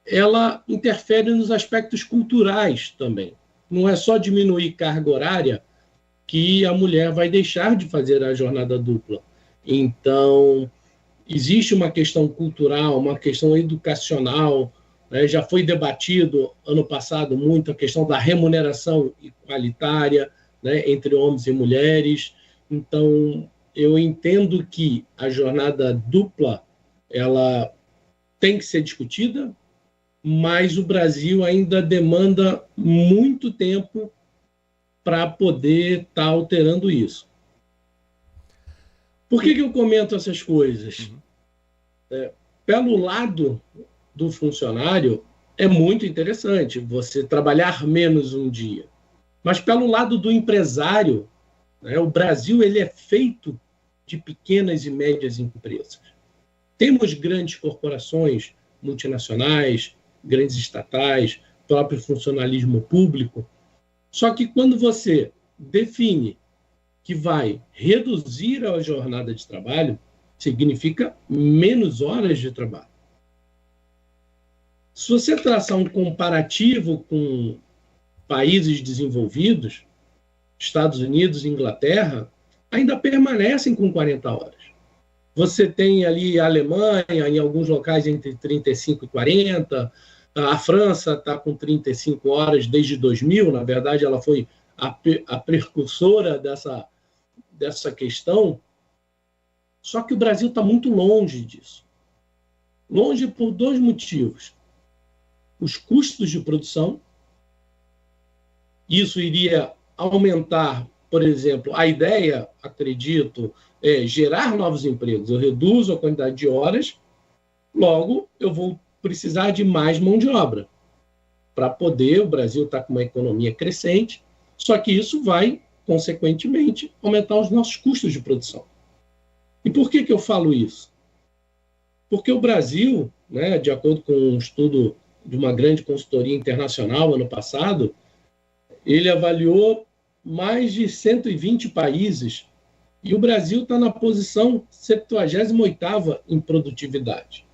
Q: ela interfere nos aspectos culturais também. Não é só diminuir carga horária que a mulher vai deixar de fazer a jornada dupla. Então, existe uma questão cultural, uma questão educacional, né? Já foi debatido ano passado muito a questão da remuneração igualitária, né, entre homens e mulheres. Então, eu entendo que a jornada dupla ela tem que ser discutida, mas o Brasil ainda demanda muito tempo para poder estar alterando isso. Por que eu comento essas coisas? Pelo lado do funcionário, é muito interessante você trabalhar menos um dia. Mas pelo lado do empresário, né, o Brasil ele é feito de pequenas e médias empresas. Temos grandes corporações multinacionais, grandes estatais, próprio funcionalismo público. Só que quando você define que vai reduzir a jornada de trabalho, significa menos horas de trabalho. Se você traçar um comparativo com países desenvolvidos, Estados Unidos e Inglaterra, ainda permanecem com 40 horas. Você tem ali a Alemanha, em alguns locais, entre 35 e 40. A França está com 35 horas desde 2000. Na verdade, ela foi a precursora dessa questão. Só que o Brasil está muito longe disso. Longe por dois motivos. Os custos de produção. Isso iria aumentar, por exemplo, a ideia, acredito, é gerar novos empregos. Eu reduzo a quantidade de horas, logo eu vou precisar de mais mão de obra para poder, o Brasil está com uma economia crescente, só que isso vai, consequentemente, aumentar os nossos custos de produção. E por que eu falo isso? Porque o Brasil, né, de acordo com um estudo de uma grande consultoria internacional ano passado, ele avaliou mais de 120 países e o Brasil está na posição 78ª em produtividade.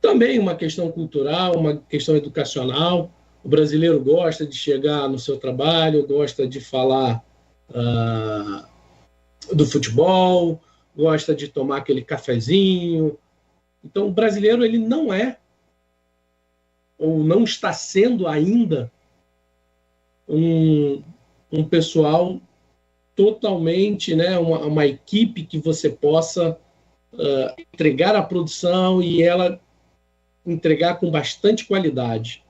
Q: Também uma questão cultural, uma questão educacional. O brasileiro gosta de chegar no seu trabalho, gosta de falar do futebol, gosta de tomar aquele cafezinho. Então, o brasileiro ele não é, ou não está sendo ainda, um pessoal totalmente, né, uma equipe que você possa entregar a produção e ela entregar com bastante qualidade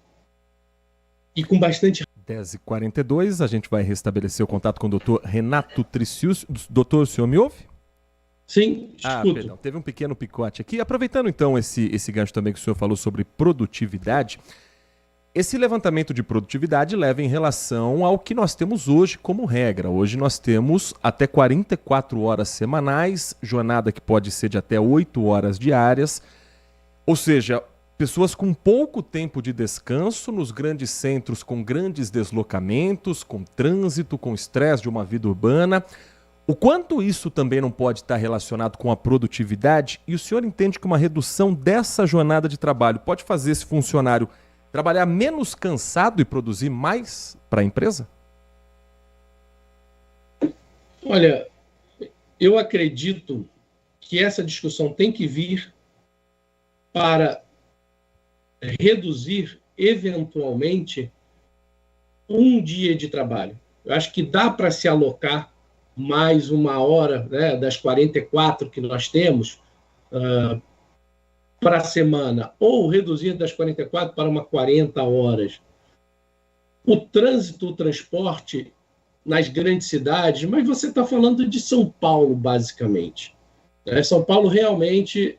Q: e com bastante...
G: 10h42, a gente vai restabelecer o contato com o doutor Renato Tricius. Doutor, o senhor me ouve?
Q: Sim, escuto.
G: Perdão, teve um pequeno picote aqui. Aproveitando então esse gancho também que o senhor falou sobre produtividade, esse levantamento de produtividade leva em relação ao que nós temos hoje como regra. Hoje nós temos até 44 horas semanais, jornada que pode ser de até 8 horas diárias, ou seja, pessoas com pouco tempo de descanso nos grandes centros com grandes deslocamentos, com trânsito, com estresse de uma vida urbana. O quanto isso também não pode estar relacionado com a produtividade? E o senhor entende que uma redução dessa jornada de trabalho pode fazer esse funcionário trabalhar menos cansado e produzir mais para a empresa?
Q: Olha, eu acredito que essa discussão tem que vir para reduzir, eventualmente, um dia de trabalho. Eu acho que dá para se alocar mais uma hora, né, das 44 que nós temos, para a semana, ou reduzir das 44 para uma 40 horas. O trânsito, o transporte nas grandes cidades, mas você está falando de São Paulo, basicamente. São Paulo, realmente,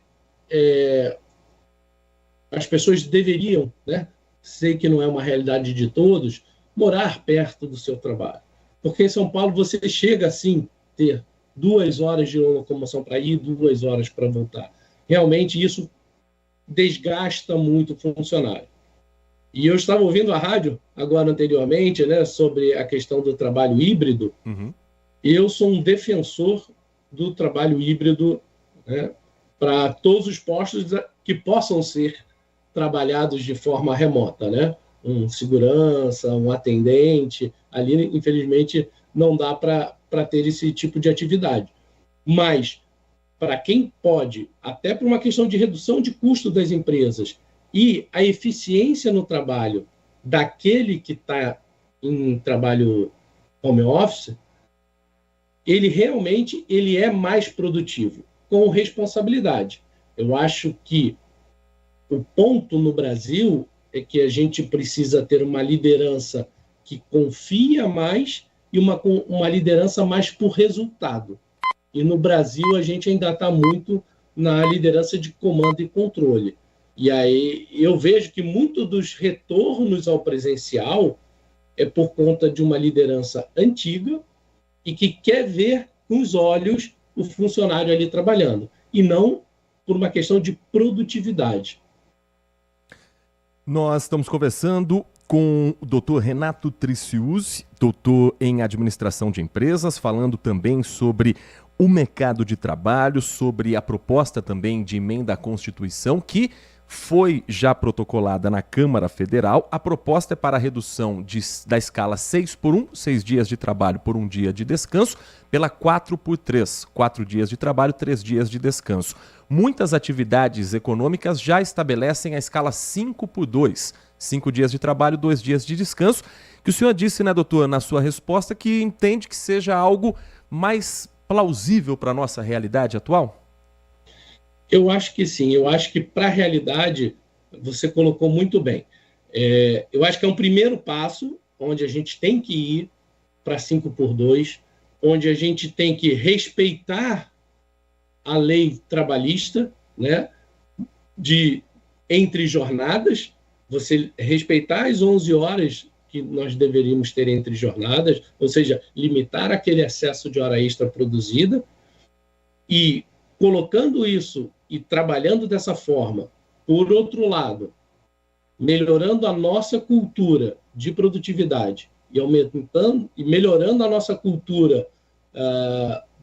Q: as pessoas deveriam, né, sei que não é uma realidade de todos, morar perto do seu trabalho. Porque em São Paulo você chega, assim, ter 2 horas de locomoção para ir, 2 horas para voltar. Realmente, isso desgasta muito o funcionário. E eu estava ouvindo a rádio agora anteriormente, né, sobre a questão do trabalho híbrido. Uhum. Eu sou um defensor do trabalho híbrido, né, para todos os postos que possam ser trabalhados de forma remota, né? Um segurança, um atendente, ali, infelizmente, não dá para ter esse tipo de atividade. Mas, para quem pode, até por uma questão de redução de custo das empresas e a eficiência no trabalho daquele que está em trabalho home office, ele realmente é mais produtivo, com responsabilidade. Eu acho que o ponto no Brasil é que a gente precisa ter uma liderança que confia mais e uma liderança mais por resultado. E no Brasil a gente ainda está muito na liderança de comando e controle. E aí eu vejo que muito dos retornos ao presencial é por conta de uma liderança antiga e que quer ver com os olhos o funcionário ali trabalhando, e não por uma questão de produtividade.
G: Nós estamos conversando com o Dr. Renato Triciuzzi, doutor em administração de empresas, falando também sobre o mercado de trabalho, sobre a proposta também de emenda à Constituição, que foi já protocolada na Câmara Federal. A proposta é para a redução da escala 6x1, 6 dias de trabalho por 1 dia de descanso, pela 4x3, 4 dias de trabalho, 3 dias de descanso. Muitas atividades econômicas já estabelecem a escala 5x2, 5 dias de trabalho, 2 dias de descanso, que o senhor disse, né, doutor, na sua resposta, que entende que seja algo mais plausível para a nossa realidade atual?
Q: Eu acho que sim, eu acho que para a realidade você colocou muito bem. Eu acho que é um primeiro passo onde a gente tem que ir para 5x2, onde a gente tem que respeitar a lei trabalhista, né, entre jornadas, você respeitar as 11 horas que nós deveríamos ter entre jornadas, ou seja, limitar aquele excesso de hora extra produzida, e colocando isso e trabalhando dessa forma, por outro lado, melhorando a nossa cultura de produtividade e aumentando e melhorando a nossa cultura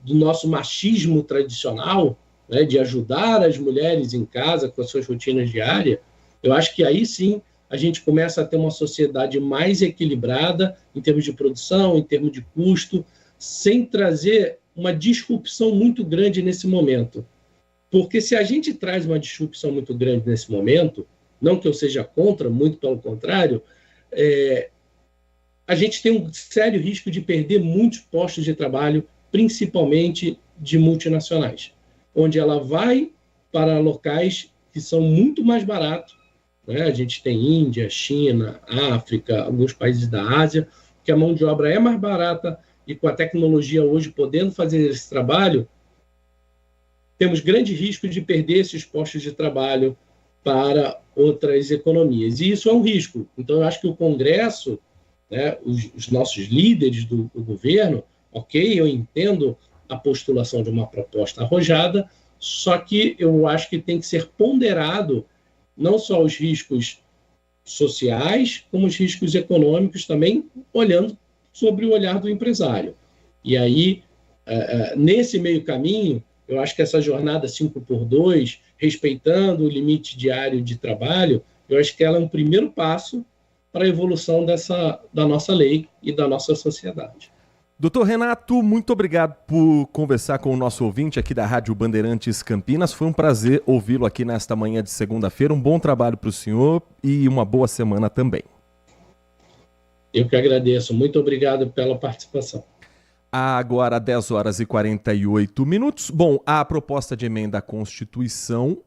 Q: do nosso machismo tradicional, né, de ajudar as mulheres em casa com as suas rotinas diárias, eu acho que aí sim a gente começa a ter uma sociedade mais equilibrada em termos de produção, em termos de custo, sem trazer uma disrupção muito grande nesse momento. Porque se a gente traz uma disrupção muito grande nesse momento, não que eu seja contra, muito pelo contrário, a gente tem um sério risco de perder muitos postos de trabalho, principalmente de multinacionais, onde ela vai para locais que são muito mais baratos, né? A gente tem Índia, China, África, alguns países da Ásia, que a mão de obra é mais barata, e com a tecnologia hoje podendo fazer esse trabalho, temos grande risco de perder esses postos de trabalho para outras economias. E isso é um risco. Então, eu acho que o Congresso, né, os nossos líderes do governo, ok, eu entendo a postulação de uma proposta arrojada, só que eu acho que tem que ser ponderado não só os riscos sociais, como os riscos econômicos também, olhando sobre o olhar do empresário. E aí, nesse meio caminho, eu acho que essa jornada 5x2, respeitando o limite diário de trabalho, eu acho que ela é um primeiro passo para a evolução da nossa lei e da nossa sociedade.
G: Doutor Renato, muito obrigado por conversar com o nosso ouvinte aqui da Rádio Bandeirantes Campinas. Foi um prazer ouvi-lo aqui nesta manhã de segunda-feira. Um bom trabalho para o senhor e uma boa semana também.
Q: Eu que agradeço. Muito obrigado pela participação.
G: Agora, 10 horas e 48 minutos. Bom, a proposta de emenda à Constituição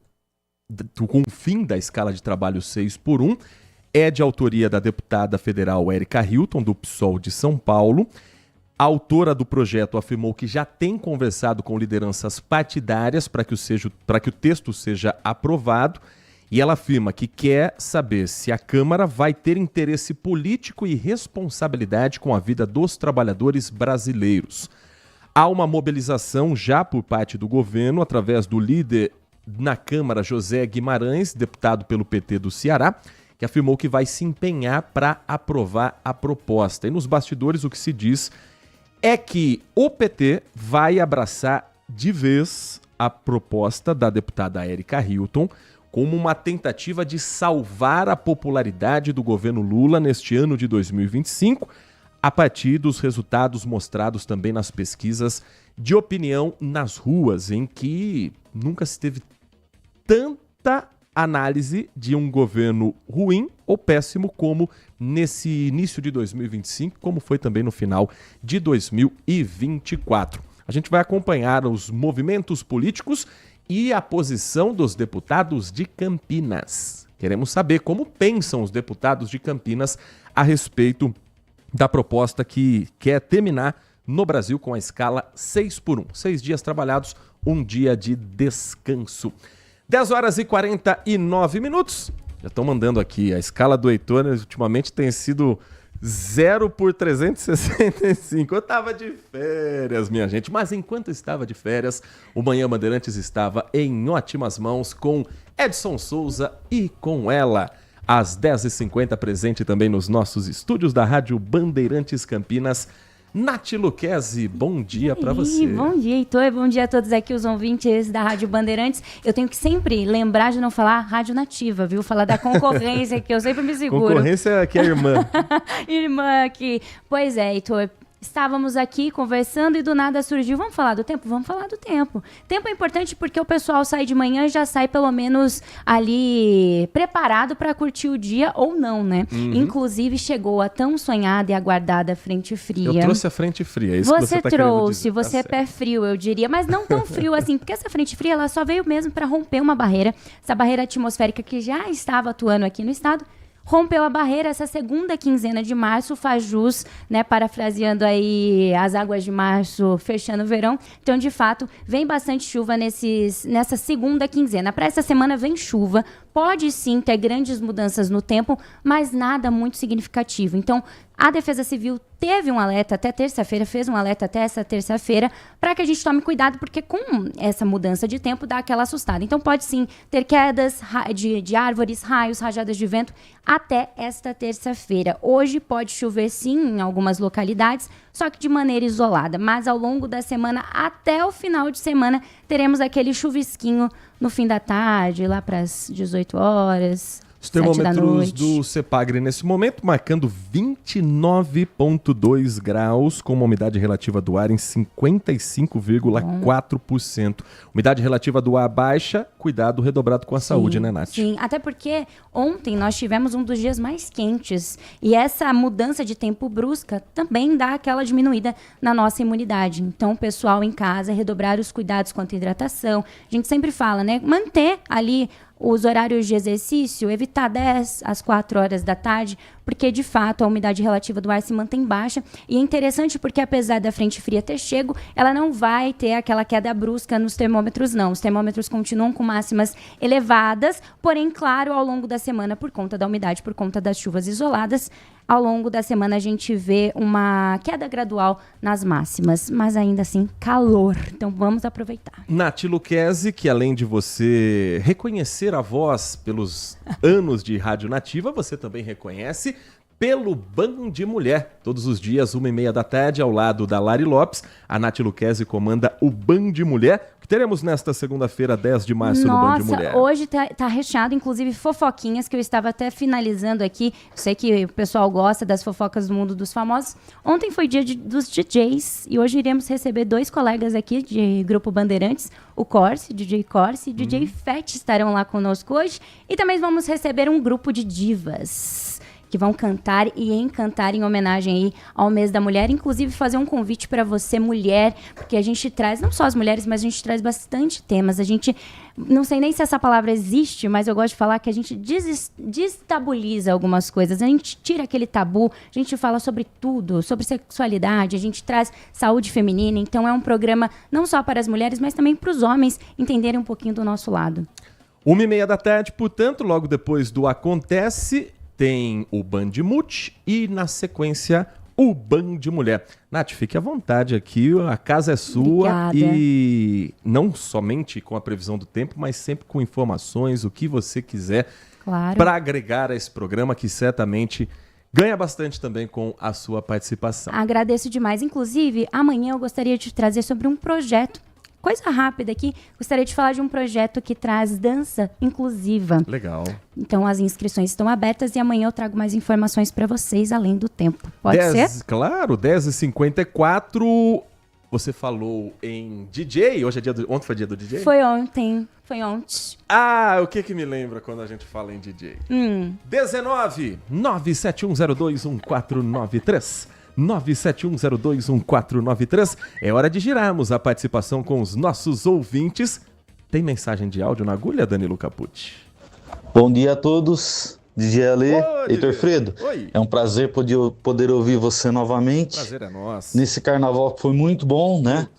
G: com o fim da escala de trabalho 6x1 é de autoria da deputada federal Érica Hilton, do PSOL de São Paulo. A autora do projeto afirmou que já tem conversado com lideranças partidárias para que o texto seja aprovado, e ela afirma que quer saber se a Câmara vai ter interesse político e responsabilidade com a vida dos trabalhadores brasileiros. Há uma mobilização já por parte do governo, através do líder na Câmara, José Guimarães, deputado pelo PT do Ceará, que afirmou que vai se empenhar para aprovar a proposta. E nos bastidores o que se diz é que o PT vai abraçar de vez a proposta da deputada Érica Hilton, como uma tentativa de salvar a popularidade do governo Lula neste ano de 2025, a partir dos resultados mostrados também nas pesquisas de opinião nas ruas, em que nunca se teve tanta análise de um governo ruim ou péssimo como nesse início de 2025, como foi também no final de 2024. A gente vai acompanhar os movimentos políticos e a posição dos deputados de Campinas. Queremos saber como pensam os deputados de Campinas a respeito da proposta que quer terminar no Brasil com a escala 6x1. 6 dias trabalhados, 1 dia de descanso. 10 horas e 49 minutos. Já estão mandando aqui. A escala do Heitor ultimamente tem sido 0 por 365. Eu estava de férias, minha gente. Mas enquanto estava de férias, o Manhã Bandeirantes estava em ótimas mãos com Edson Souza e com ela. Às 10h50, presente também nos nossos estúdios da Rádio Bandeirantes Campinas, Nath Luquezzi, bom dia para você.
R: Bom dia, Heitor. Bom dia a todos aqui, os ouvintes da Rádio Bandeirantes. Eu tenho que sempre lembrar de não falar Rádio Nativa, viu? Falar da concorrência, que eu sempre me seguro.
G: Concorrência que é irmã.
R: Irmã aqui. Pois é, Heitor. Estávamos aqui conversando e do nada surgiu, vamos falar do tempo? Vamos falar do tempo. Tempo é importante porque o pessoal sai de manhã e já sai pelo menos ali preparado para curtir o dia ou não, né? Inclusive chegou a tão sonhada e aguardada frente fria.
G: Eu trouxe a frente fria, é isso que você tá
R: trouxe,
G: querendo dizer.
R: você é pé frio, eu diria, mas não tão frio assim, porque essa frente fria ela só veio mesmo para romper uma barreira, essa barreira atmosférica que já estava atuando aqui no estado. Rompeu a barreira, essa segunda quinzena de março faz jus, né, parafraseando aí as águas de março, fechando o verão. Então, de fato, vem bastante chuva nessa segunda quinzena. Para essa semana vem chuva, pode sim ter grandes mudanças no tempo, mas nada muito significativo. Então, a Defesa Civil teve um alerta até terça-feira, fez um alerta até essa terça-feira, para que a gente tome cuidado, porque com essa mudança de tempo dá aquela assustada. Então pode sim ter quedas de árvores, raios, rajadas de vento até esta terça-feira. Hoje pode chover sim em algumas localidades, só que de maneira isolada. Mas ao longo da semana, até o final de semana, teremos aquele chuvisquinho no fim da tarde, lá para as 18 horas.
G: Os termômetros do CEPAGRE nesse momento marcando 29,2 graus, com uma umidade relativa do ar em 55,4%. Umidade relativa do ar baixa, cuidado redobrado com a saúde, né, Nath?
R: Sim, até porque ontem nós tivemos um dos dias mais quentes e essa mudança de tempo brusca também dá aquela diminuída na nossa imunidade. Então, o pessoal em casa, redobrar os cuidados quanto à hidratação. A gente sempre fala, né? Manter ali os horários de exercício, evitar 10 às 4 horas da tarde, porque de fato a umidade relativa do ar se mantém baixa. E é interessante porque apesar da frente fria ter chego, ela não vai ter aquela queda brusca nos termômetros, não. Os termômetros continuam com máximas elevadas, porém, claro, ao longo da semana, por conta da umidade, por conta das chuvas isoladas, ao longo da semana a gente vê uma queda gradual nas máximas, mas ainda assim calor. Então vamos aproveitar.
G: Nath Luquezzi, que além de você reconhecer a voz pelos anos de Rádio Nativa, você também reconhece pelo Band de Mulher. Todos os dias, 1h30 da tarde, ao lado da Lari Lopes, a Nath Luquezzi comanda o Band de Mulher, que teremos nesta segunda-feira, 10 de março, no Band de Mulher.
R: Nossa, hoje tá recheado, inclusive, fofoquinhas, que eu estava até finalizando aqui. Eu sei que o pessoal gosta das fofocas do mundo dos famosos. Ontem foi dia dos DJs, e hoje iremos receber 2 colegas aqui de Grupo Bandeirantes, o Corse, DJ Corse e DJ Fett estarão lá conosco hoje. E também vamos receber um grupo de divas que vão cantar e encantar em homenagem aí ao mês da mulher, inclusive fazer um convite para você, mulher, porque a gente traz, não só as mulheres, mas a gente traz bastante temas. A gente, não sei nem se essa palavra existe, mas eu gosto de falar que a gente destabiliza algumas coisas, a gente tira aquele tabu, a gente fala sobre tudo, sobre sexualidade, a gente traz saúde feminina, então é um programa não só para as mulheres, mas também para os homens entenderem um pouquinho do nosso lado.
G: 1h30 da tarde, portanto, logo depois do Acontece, tem o Band Multi e, na sequência, o Band de Mulher. Nath, fique à vontade aqui, a casa é sua. Obrigada. E não somente com a previsão do tempo, mas sempre com informações, o que você quiser, claro, para agregar a esse programa que certamente ganha bastante também com a sua participação.
R: Agradeço demais. Inclusive, amanhã eu gostaria de trazer sobre um projeto coisa rápida aqui, gostaria de falar de um projeto que traz dança inclusiva.
G: Legal.
R: Então as inscrições estão abertas e amanhã eu trago mais informações para vocês além do tempo. Pode ser?
G: Claro, 10h54. Você falou em DJ, hoje é ontem foi dia do DJ?
R: Foi ontem.
G: Ah, o que me lembra quando a gente fala em DJ? 19 971021493. 971021493. É hora de girarmos a participação com os nossos ouvintes. Tem mensagem de áudio na agulha, Danilo Capucci?
S: Bom dia a todos, DJ Ale, Heitor Fredo.
G: Oi.
S: É um prazer poder ouvir você novamente.
G: Prazer é nosso.
S: Nesse carnaval que foi muito bom, né?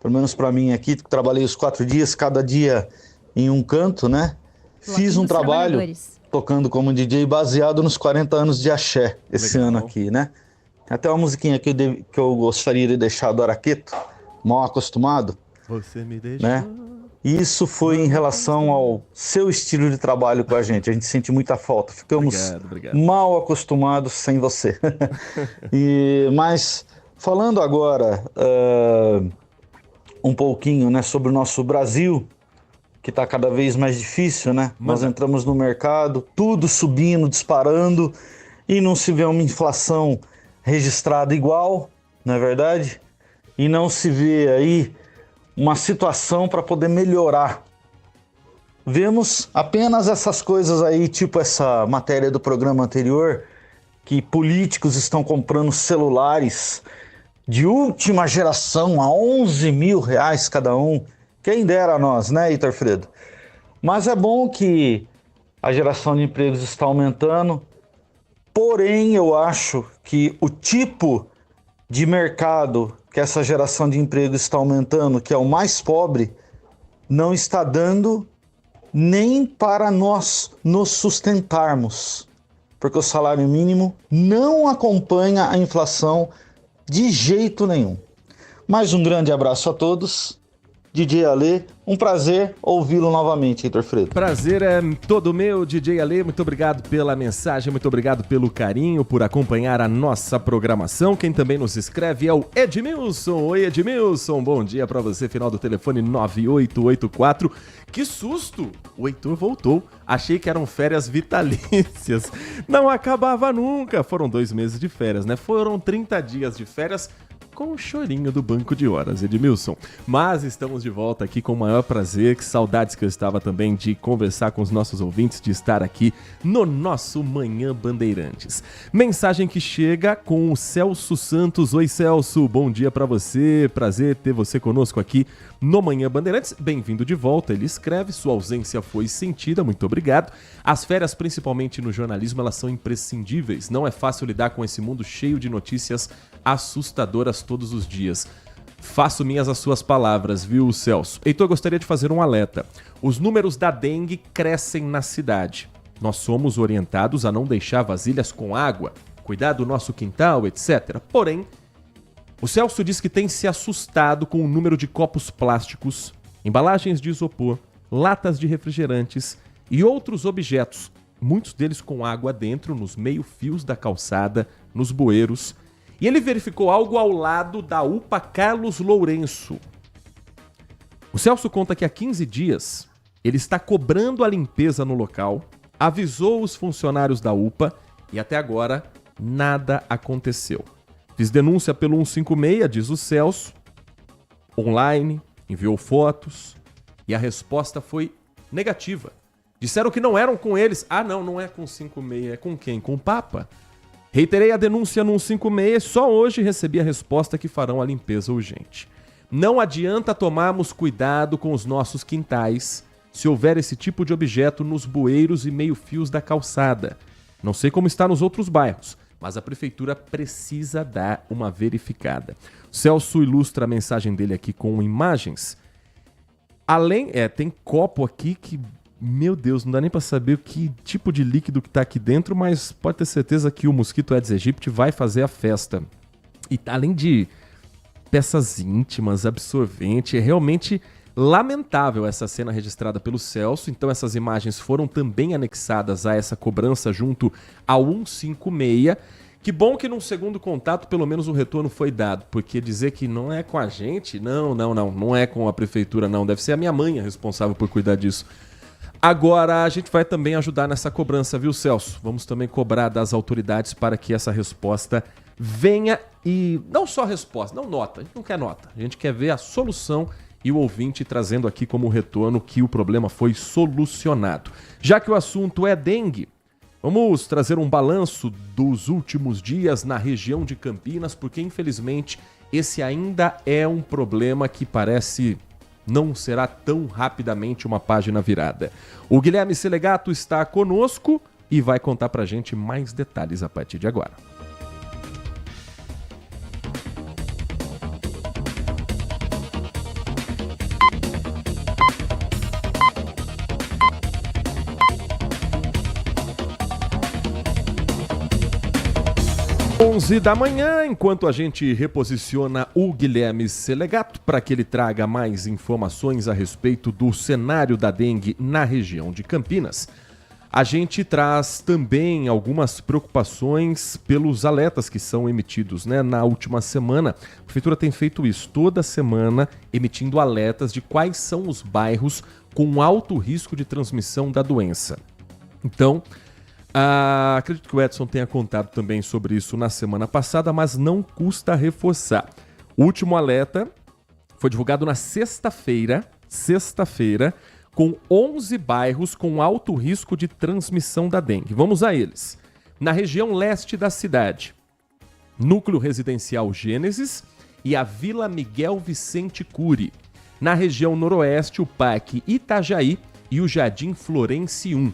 S: Pelo menos para mim aqui, trabalhei os 4 dias, cada dia em um canto, né? Fiz um trabalho tocando como DJ baseado nos 40 anos de axé esse ano aqui, né? Até uma musiquinha que eu gostaria de deixar do Araqueto, Mal Acostumado.
G: Você me deixou.
S: Né? Isso foi em relação ao seu estilo de trabalho com a gente sente muita falta. Ficamos mal acostumados sem você. Mas falando agora um pouquinho, né, sobre o nosso Brasil, que está cada vez mais difícil, né? Nós entramos no mercado, tudo subindo, disparando, e não se vê uma inflação registrada igual, não é verdade? E não se vê aí uma situação para poder melhorar. Vemos apenas essas coisas aí, tipo essa matéria do programa anterior, que políticos estão comprando celulares de última geração a 11 mil reais cada um. Quem dera a nós, né, Heitor Fredo? Mas é bom que a geração de empregos está aumentando, porém eu acho que o tipo de mercado que essa geração de emprego está aumentando, que é o mais pobre, não está dando nem para nós nos sustentarmos, porque o salário mínimo não acompanha a inflação de jeito nenhum. Mais um grande abraço a todos. DJ Ale, um prazer ouvi-lo novamente, Heitor Fredo.
G: Prazer é todo meu, DJ Ale. Muito obrigado pela mensagem, muito obrigado pelo carinho, por acompanhar a nossa programação. Quem também nos escreve é o Edmilson. Oi, Edmilson, bom dia pra você. Final do telefone 9884. Que susto! O Heitor voltou. Achei que eram férias vitalícias. Não acabava nunca. Foram 2 meses de férias, né? Foram 30 dias de férias, com o chorinho do banco de horas, Edmilson. Mas estamos de volta aqui com o maior prazer, que saudades que eu estava também de conversar com os nossos ouvintes, de estar aqui no nosso Manhã Bandeirantes. Mensagem que chega com o Celso Santos. Oi, Celso, bom dia para você, prazer ter você conosco aqui no Manhã Bandeirantes. Bem-vindo de volta, ele escreve, sua ausência foi sentida, muito obrigado. As férias, principalmente no jornalismo, elas são imprescindíveis. Não é fácil lidar com esse mundo cheio de notícias assustadoras todos os dias. Faço minhas as suas palavras, viu, Celso? Heitor, gostaria de fazer um alerta. Os números da dengue crescem na cidade. Nós somos orientados a não deixar vasilhas com água, cuidar do nosso quintal, etc. Porém, o Celso diz que tem se assustado com o número de copos plásticos, embalagens de isopor, latas de refrigerantes e outros objetos, muitos deles com água dentro, nos meio-fios da calçada, nos bueiros. E ele verificou algo ao lado da UPA Carlos Lourenço. O Celso conta que há 15 dias ele está cobrando a limpeza no local, avisou os funcionários da UPA e até agora nada aconteceu. Fiz denúncia pelo 156, diz o Celso, online, enviou fotos e a resposta foi negativa. Disseram que não eram com eles. Ah, não é com 156, é com quem? Com o Papa? Reiterei a denúncia no 156, só hoje recebi a resposta que farão a limpeza urgente. Não adianta tomarmos cuidado com os nossos quintais se houver esse tipo de objeto nos bueiros e meio-fios da calçada. Não sei como está nos outros bairros, mas a prefeitura precisa dar uma verificada. O Celso ilustra a mensagem dele aqui com imagens. Tem copo aqui que, meu Deus, não dá nem para saber que tipo de líquido que tá aqui dentro, mas pode ter certeza que o mosquito Aedes aegypti vai fazer a festa. E além de peças íntimas, absorvente, é realmente lamentável essa cena registrada pelo Celso. Então essas imagens foram também anexadas a essa cobrança junto ao 156, Que bom que num segundo contato pelo menos o retorno foi dado, porque dizer que não é com a gente, não é com a prefeitura não, deve ser a minha mãe a responsável por cuidar disso. Agora a gente vai também ajudar nessa cobrança, viu, Celso? Vamos também cobrar das autoridades para que essa resposta venha e não só resposta, não nota, a gente não quer nota, a gente quer ver a solução e o ouvinte trazendo aqui como retorno que o problema foi solucionado. Já que o assunto é dengue, vamos trazer um balanço dos últimos dias na região de Campinas, porque infelizmente esse ainda é um problema que parece não será tão rapidamente uma página virada. O Guilherme Selegato está conosco e vai contar pra gente mais detalhes a partir de agora. Da manhã, enquanto a gente reposiciona o Guilherme Selegato para que ele traga mais informações a respeito do cenário da dengue na região de Campinas, a gente traz também algumas preocupações pelos alertas que são emitidos, né? Na última semana, a Prefeitura tem feito isso, toda semana emitindo alertas de quais são os bairros com alto risco de transmissão da doença. Então, acredito que o Edson tenha contado também sobre isso na semana passada, mas não custa reforçar. O último alerta foi divulgado na sexta-feira, com 11 bairros com alto risco de transmissão da dengue. Vamos a eles. Na região leste da cidade, Núcleo Residencial Gênesis e a Vila Miguel Vicente Cury. Na região noroeste, o Parque Itajaí e o Jardim Florence 1.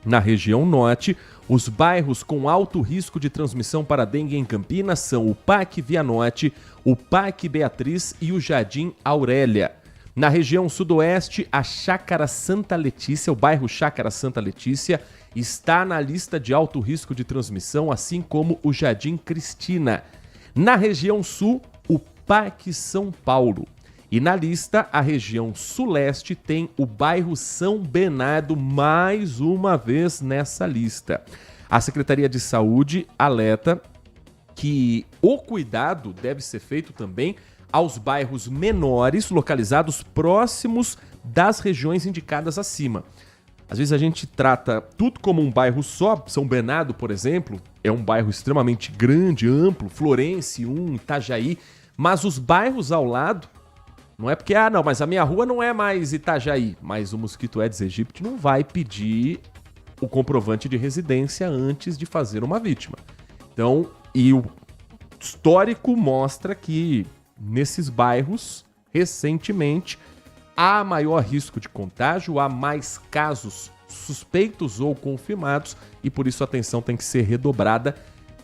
G: Na região norte, os bairros com alto risco de transmissão para dengue em Campinas são o Parque Via Norte, o Parque Beatriz e o Jardim Aurélia. Na região sudoeste, a Chácara Santa Letícia, o bairro Chácara Santa Letícia, está na lista de alto risco de transmissão, assim como o Jardim Cristina. Na região sul, o Parque São Paulo. E na lista, a região suleste tem o bairro São Bernardo mais uma vez nessa lista. A Secretaria de Saúde alerta que o cuidado deve ser feito também aos bairros menores localizados próximos das regiões indicadas acima. Às vezes a gente trata tudo como um bairro só. São Bernardo, por exemplo, é um bairro extremamente grande, amplo, Florence 1, Itajaí, mas os bairros ao lado, não é porque, mas a minha rua não é mais Itajaí, mas o mosquito Aedes aegypti não vai pedir o comprovante de residência antes de fazer uma vítima. Então, e o histórico mostra que nesses bairros, recentemente, há maior risco de contágio, há mais casos suspeitos ou confirmados e por isso a atenção tem que ser redobrada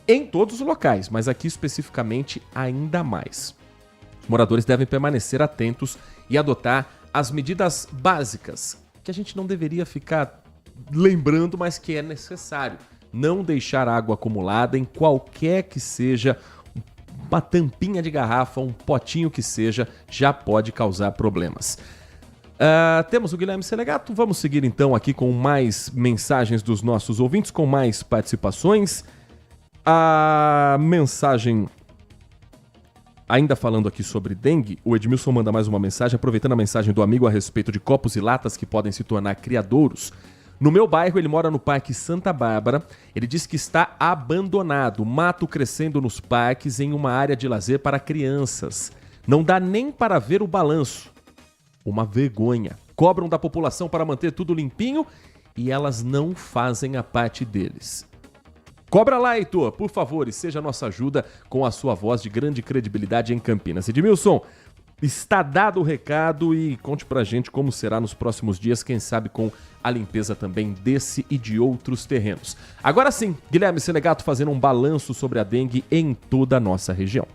G: em todos os locais, mas aqui especificamente ainda mais. Os moradores devem permanecer atentos e adotar as medidas básicas, que a gente não deveria ficar lembrando, mas que é necessário. Não deixar água acumulada em qualquer que seja, uma tampinha de garrafa, um potinho que seja, já pode causar problemas. Temos o Guilherme Selegato, vamos seguir então aqui com mais mensagens dos nossos ouvintes, com mais participações. A mensagem... Ainda falando aqui sobre dengue, o Edmilson manda mais uma mensagem, aproveitando a mensagem do amigo a respeito de copos e latas que podem se tornar criadouros. No meu bairro, ele mora no Parque Santa Bárbara, ele diz que está abandonado, mato crescendo nos parques em uma área de lazer para crianças. Não dá nem para ver o balanço. Uma vergonha. Cobram da população para manter tudo limpinho e elas não fazem a parte deles. Cobra lá, Heitor, por favor, e seja a nossa ajuda com a sua voz de grande credibilidade em Campinas. Edmilson, está dado o recado e conte pra gente como será nos próximos dias, quem sabe com a limpeza também desse e de outros terrenos. Agora sim, Guilherme Selegato fazendo um balanço sobre a dengue em toda a nossa região.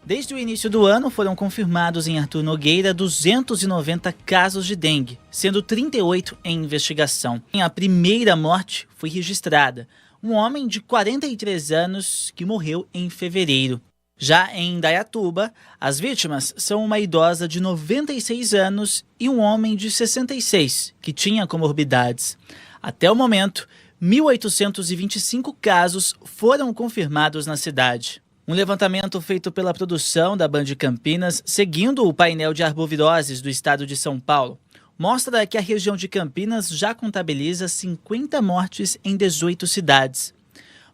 T: Desde o início do ano, foram confirmados em Arthur Nogueira 290 casos de dengue, sendo 38 em investigação. A primeira morte foi registrada. Um homem de 43 anos que morreu em fevereiro. Já em Indaiatuba, as vítimas são uma idosa de 96 anos e um homem de 66, que tinha comorbidades. Até o momento, 1.825 casos foram confirmados na cidade. Um levantamento feito pela produção da Band Campinas, seguindo o painel de arboviroses do estado de São Paulo, mostra que a região de Campinas já contabiliza 50 mortes em 18 cidades.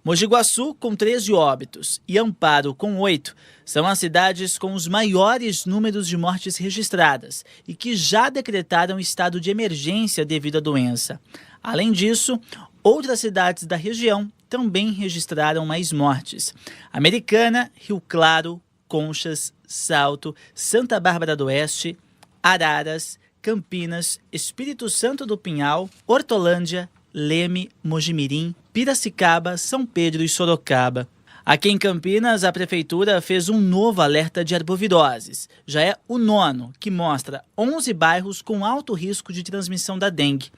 T: Mogi Guaçu, com 13 óbitos, e Amparo, com 8, são as cidades com os maiores números de mortes registradas e que já decretaram estado de emergência devido à doença. Além disso, outras cidades da região também registraram mais mortes. Americana, Rio Claro, Conchas, Salto, Santa Bárbara do Oeste, Araras, Campinas, Espírito Santo do Pinhal, Hortolândia, Leme, Mojimirim, Piracicaba, São Pedro e Sorocaba. Aqui em Campinas, a Prefeitura fez um novo alerta de arboviroses. Já é o 9º, que mostra 11 bairros com alto risco de transmissão da dengue.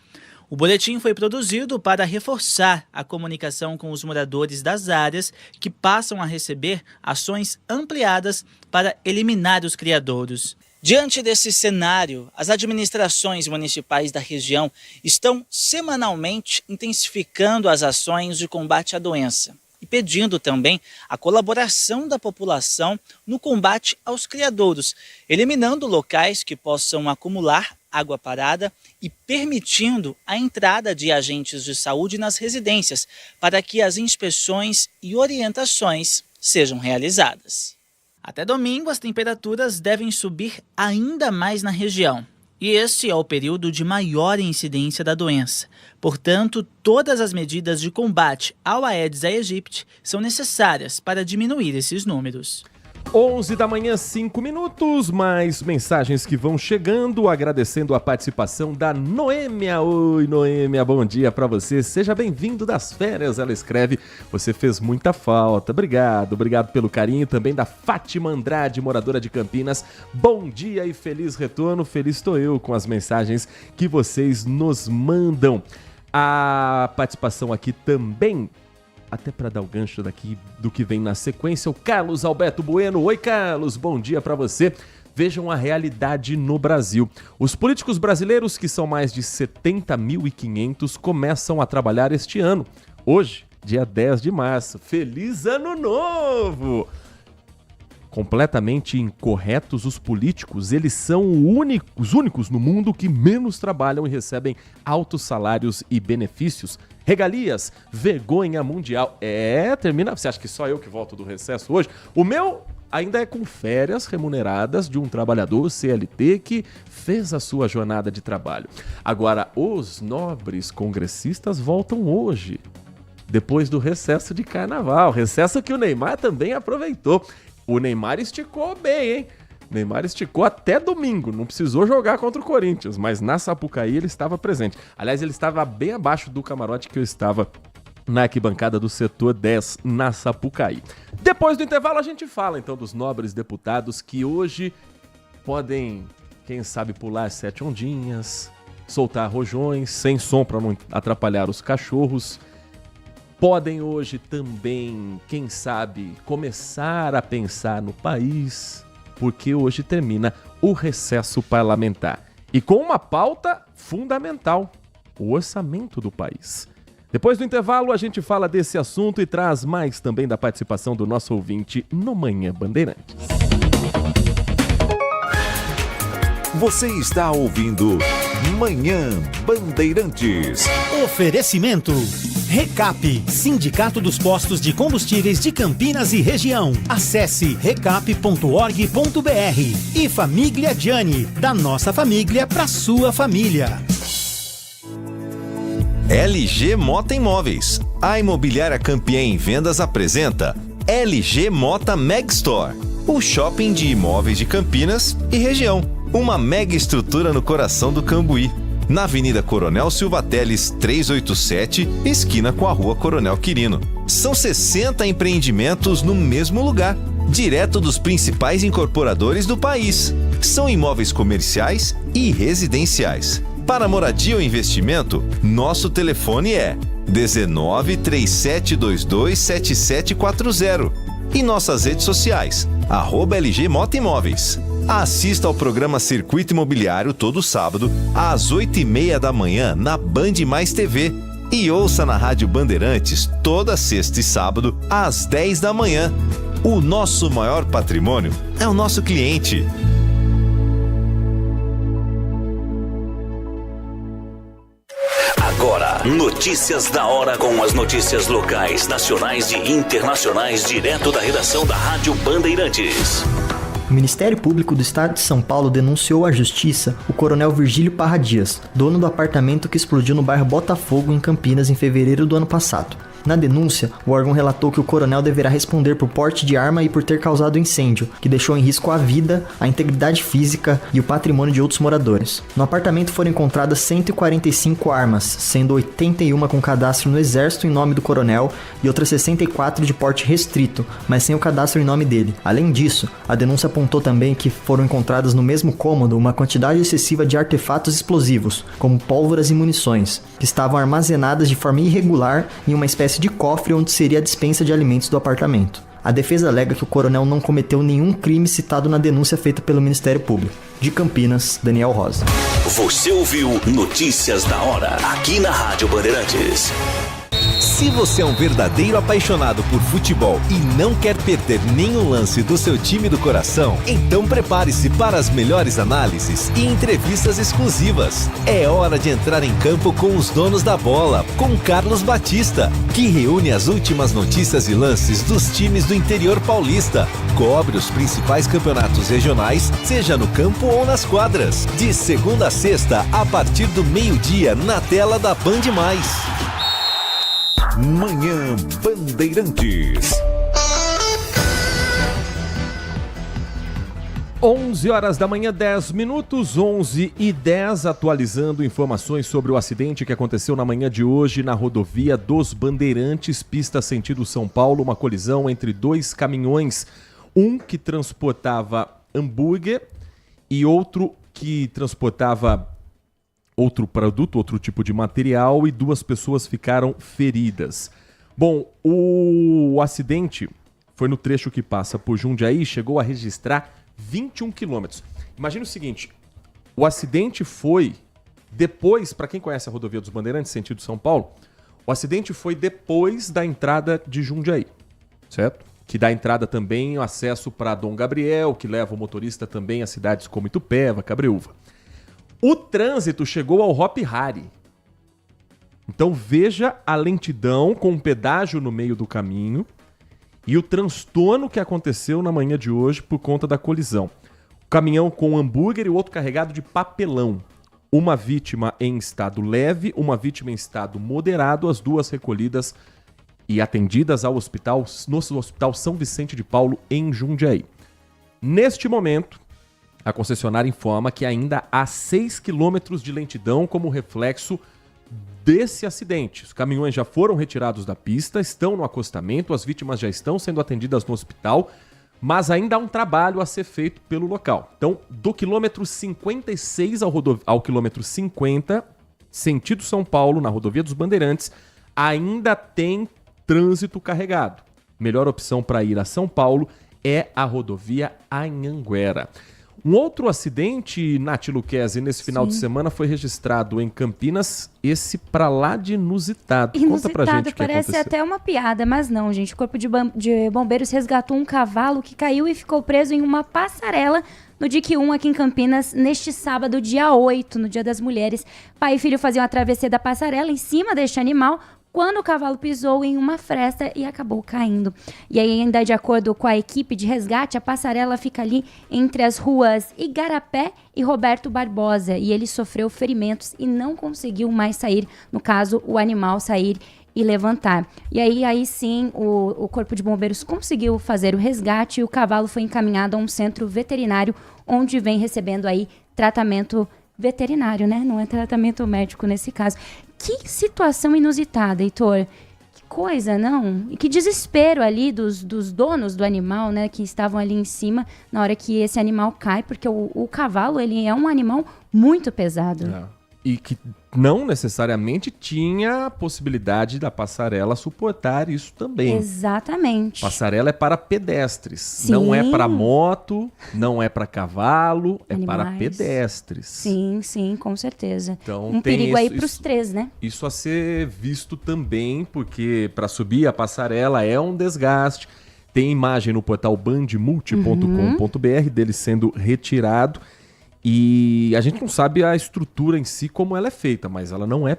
T: O boletim foi produzido para reforçar a comunicação com os moradores das áreas que passam a receber ações ampliadas para eliminar os criadouros. Diante desse cenário, as administrações municipais da região estão semanalmente intensificando as ações de combate à doença e pedindo também a colaboração da população no combate aos criadouros, eliminando locais que possam acumular água parada e permitindo a entrada de agentes de saúde nas residências para que as inspeções e orientações sejam realizadas. Até domingo, as temperaturas devem subir ainda mais na região. E este é o período de maior incidência da doença. Portanto, todas as medidas de combate ao Aedes aegypti são necessárias para diminuir esses números.
G: 11 da manhã, 5 minutos, mais mensagens que vão chegando, agradecendo a participação da Noêmia. Oi, Noêmia, bom dia pra você, seja bem-vindo das férias, ela escreve, você fez muita falta, obrigado pelo carinho, também da Fátima Andrade, moradora de Campinas, bom dia e feliz retorno, feliz estou eu com as mensagens que vocês nos mandam. A participação aqui também, até para dar o gancho daqui do que vem na sequência, o Carlos Alberto Bueno. Oi, Carlos, bom dia para você. Vejam a realidade no Brasil. Os políticos brasileiros, que são mais de 70.500, começam a trabalhar este ano. Hoje, dia 10 de março. Feliz Ano Novo! Completamente incorretos os políticos, eles são os únicos no mundo que menos trabalham e recebem altos salários e benefícios. Regalias, vergonha mundial. Termina. Você acha que só eu que volto do recesso hoje? O meu ainda é com férias remuneradas de um trabalhador CLT que fez a sua jornada de trabalho. Agora, os nobres congressistas voltam hoje, depois do recesso de carnaval. Recesso que o Neymar também aproveitou. O Neymar esticou bem, hein? O Neymar esticou até domingo, não precisou jogar contra o Corinthians, mas na Sapucaí ele estava presente. Aliás, ele estava bem abaixo do camarote que eu estava na arquibancada do setor 10, na Sapucaí. Depois do intervalo a gente fala então dos nobres deputados que hoje podem, quem sabe, pular 7 ondinhas, soltar rojões, sem som para não atrapalhar os cachorros. Podem hoje também, quem sabe, começar a pensar no país, porque hoje termina o recesso parlamentar. E com uma pauta fundamental, o orçamento do país. Depois do intervalo, a gente fala desse assunto e traz mais também da participação do nosso ouvinte no Manhã Bandeirantes.
C: Você está ouvindo Manhã Bandeirantes.
F: Oferecimento Recap, Sindicato dos Postos de Combustíveis de Campinas e Região. Acesse recap.org.br. E Família Gianni, da nossa família para sua família.
L: LG Mota Imóveis. A imobiliária campeã em vendas apresenta LG Mota Meg Store, o shopping de imóveis de Campinas e região. Uma mega estrutura no coração do Cambuí, na Avenida Coronel Silva Teles 387, esquina com a Rua Coronel Quirino. São 60 empreendimentos no mesmo lugar, direto dos principais incorporadores do país. São imóveis comerciais e residenciais. Para moradia ou investimento, nosso telefone é 19 3722 7740 e nossas redes sociais, @LG Mota Imóveis. Assista ao programa Circuito Imobiliário todo sábado, às 8h30 da manhã, na Band Mais TV,
U: E ouça na Rádio Bandeirantes toda sexta e sábado às 10 da manhã. O nosso maior patrimônio é o nosso cliente.
E: Agora, notícias da hora com as notícias locais, nacionais e internacionais, direto da redação da Rádio Bandeirantes.
V: O Ministério Público do Estado de São Paulo denunciou à Justiça o coronel Virgílio Parra Dias, dono do apartamento que explodiu no bairro Botafogo, em Campinas, em fevereiro do ano passado. Na denúncia, o órgão relatou que o coronel deverá responder por porte de arma e por ter causado incêndio, que deixou em risco a vida, a integridade física e o patrimônio de outros moradores. No apartamento foram encontradas 145 armas, sendo 81 com cadastro no Exército em nome do coronel e outras 64 de porte restrito, mas sem o cadastro em nome dele. Além disso, a denúncia apontou também que foram encontradas no mesmo cômodo uma quantidade excessiva de artefatos explosivos, como pólvoras e munições, que estavam armazenadas de forma irregular em uma espécie de cofre onde seria a despensa de alimentos do apartamento. A defesa alega que o coronel não cometeu nenhum crime citado na denúncia feita pelo Ministério Público. De Campinas, Daniel Rosa.
E: Você ouviu Notícias da Hora, aqui na Rádio Bandeirantes.
U: Se você é um verdadeiro apaixonado por futebol e não quer perder nenhum lance do seu time do coração, então prepare-se para as melhores análises e entrevistas exclusivas. É hora de entrar em campo com os donos da bola, com Carlos Batista, que reúne as últimas notícias e lances dos times do interior paulista. Cobre os principais campeonatos regionais, seja no campo ou nas quadras. De segunda a sexta, a partir do meio-dia, na tela da Band+.
C: Manhã Bandeirantes.
G: 11 horas da manhã, 10 minutos, 11h10, atualizando informações sobre o acidente que aconteceu na manhã de hoje na rodovia dos Bandeirantes, pista sentido São Paulo, uma colisão entre dois caminhões, um que transportava hambúrguer e outro que transportava outro produto, outro tipo de material, e duas pessoas ficaram feridas. Bom, o acidente foi no trecho que passa por Jundiaí, chegou a registrar 21 quilômetros. Imagina o seguinte, o acidente foi depois, para quem conhece a rodovia dos Bandeirantes, sentido São Paulo, o acidente foi depois da entrada de Jundiaí, certo? Que dá entrada também o acesso para Dom Gabriel, que leva o motorista também a cidades como Itupeva, Cabreúva. O trânsito chegou ao Hopi Hari. Então veja a lentidão com um pedágio no meio do caminho e o transtorno que aconteceu na manhã de hoje por conta da colisão. O caminhão com hambúrguer e o outro carregado de papelão. Uma vítima em estado leve, uma vítima em estado moderado, as duas recolhidas e atendidas ao hospital, no Hospital São Vicente de Paulo, em Jundiaí. Neste momento, a concessionária informa que ainda há 6 quilômetros de lentidão como reflexo desse acidente. Os caminhões já foram retirados da pista, estão no acostamento, as vítimas já estão sendo atendidas no hospital, mas ainda há um trabalho a ser feito pelo local. Então, do quilômetro 56 ao quilômetro 50, sentido São Paulo, na rodovia dos Bandeirantes, ainda tem trânsito carregado. Melhor opção para ir a São Paulo é a rodovia Anhanguera. Um outro acidente, Nath Luquezzi, nesse final de semana foi registrado em Campinas, esse pra lá de inusitado. Conta pra gente o que
R: parece
G: aconteceu.
R: até uma piada, mas não, gente. O Corpo de Bombeiros resgatou um cavalo que caiu e ficou preso em uma passarela no DIC 1 aqui em Campinas, neste sábado, dia 8, no Dia das Mulheres. Pai e filho faziam a travessia da passarela em cima deste animal, quando o cavalo pisou em uma fresta e acabou caindo. E aí, ainda de acordo com a equipe de resgate, a passarela fica ali entre as ruas Igarapé e Roberto Barbosa. E ele sofreu ferimentos e não conseguiu mais sair, no caso, o animal sair e levantar. E aí sim, o Corpo de Bombeiros conseguiu fazer o resgate e o cavalo foi encaminhado a um centro veterinário, onde vem recebendo aí tratamento veterinário, né? Não é tratamento médico nesse caso. Que situação inusitada, Heitor. Que coisa, não? E que desespero ali dos donos do animal, né? Que estavam ali em cima na hora que esse animal cai, porque o cavalo, ele é um animal muito pesado.
G: É. E que não necessariamente tinha a possibilidade da passarela suportar isso também.
R: Exatamente.
G: Passarela é para pedestres,
R: Sim.
G: não é para moto, não é para cavalo, é
R: Animais.
G: para pedestres.
R: Sim, sim, com certeza.
G: Então,
R: um
G: tem
R: perigo aí
G: isso-
R: para os três, né?
G: Isso a ser visto também, porque para subir a passarela é um desgaste. Tem imagem no portal bandmulti.com.br dele sendo retirado. E a gente não sabe a estrutura em si, como ela é feita, mas ela não é...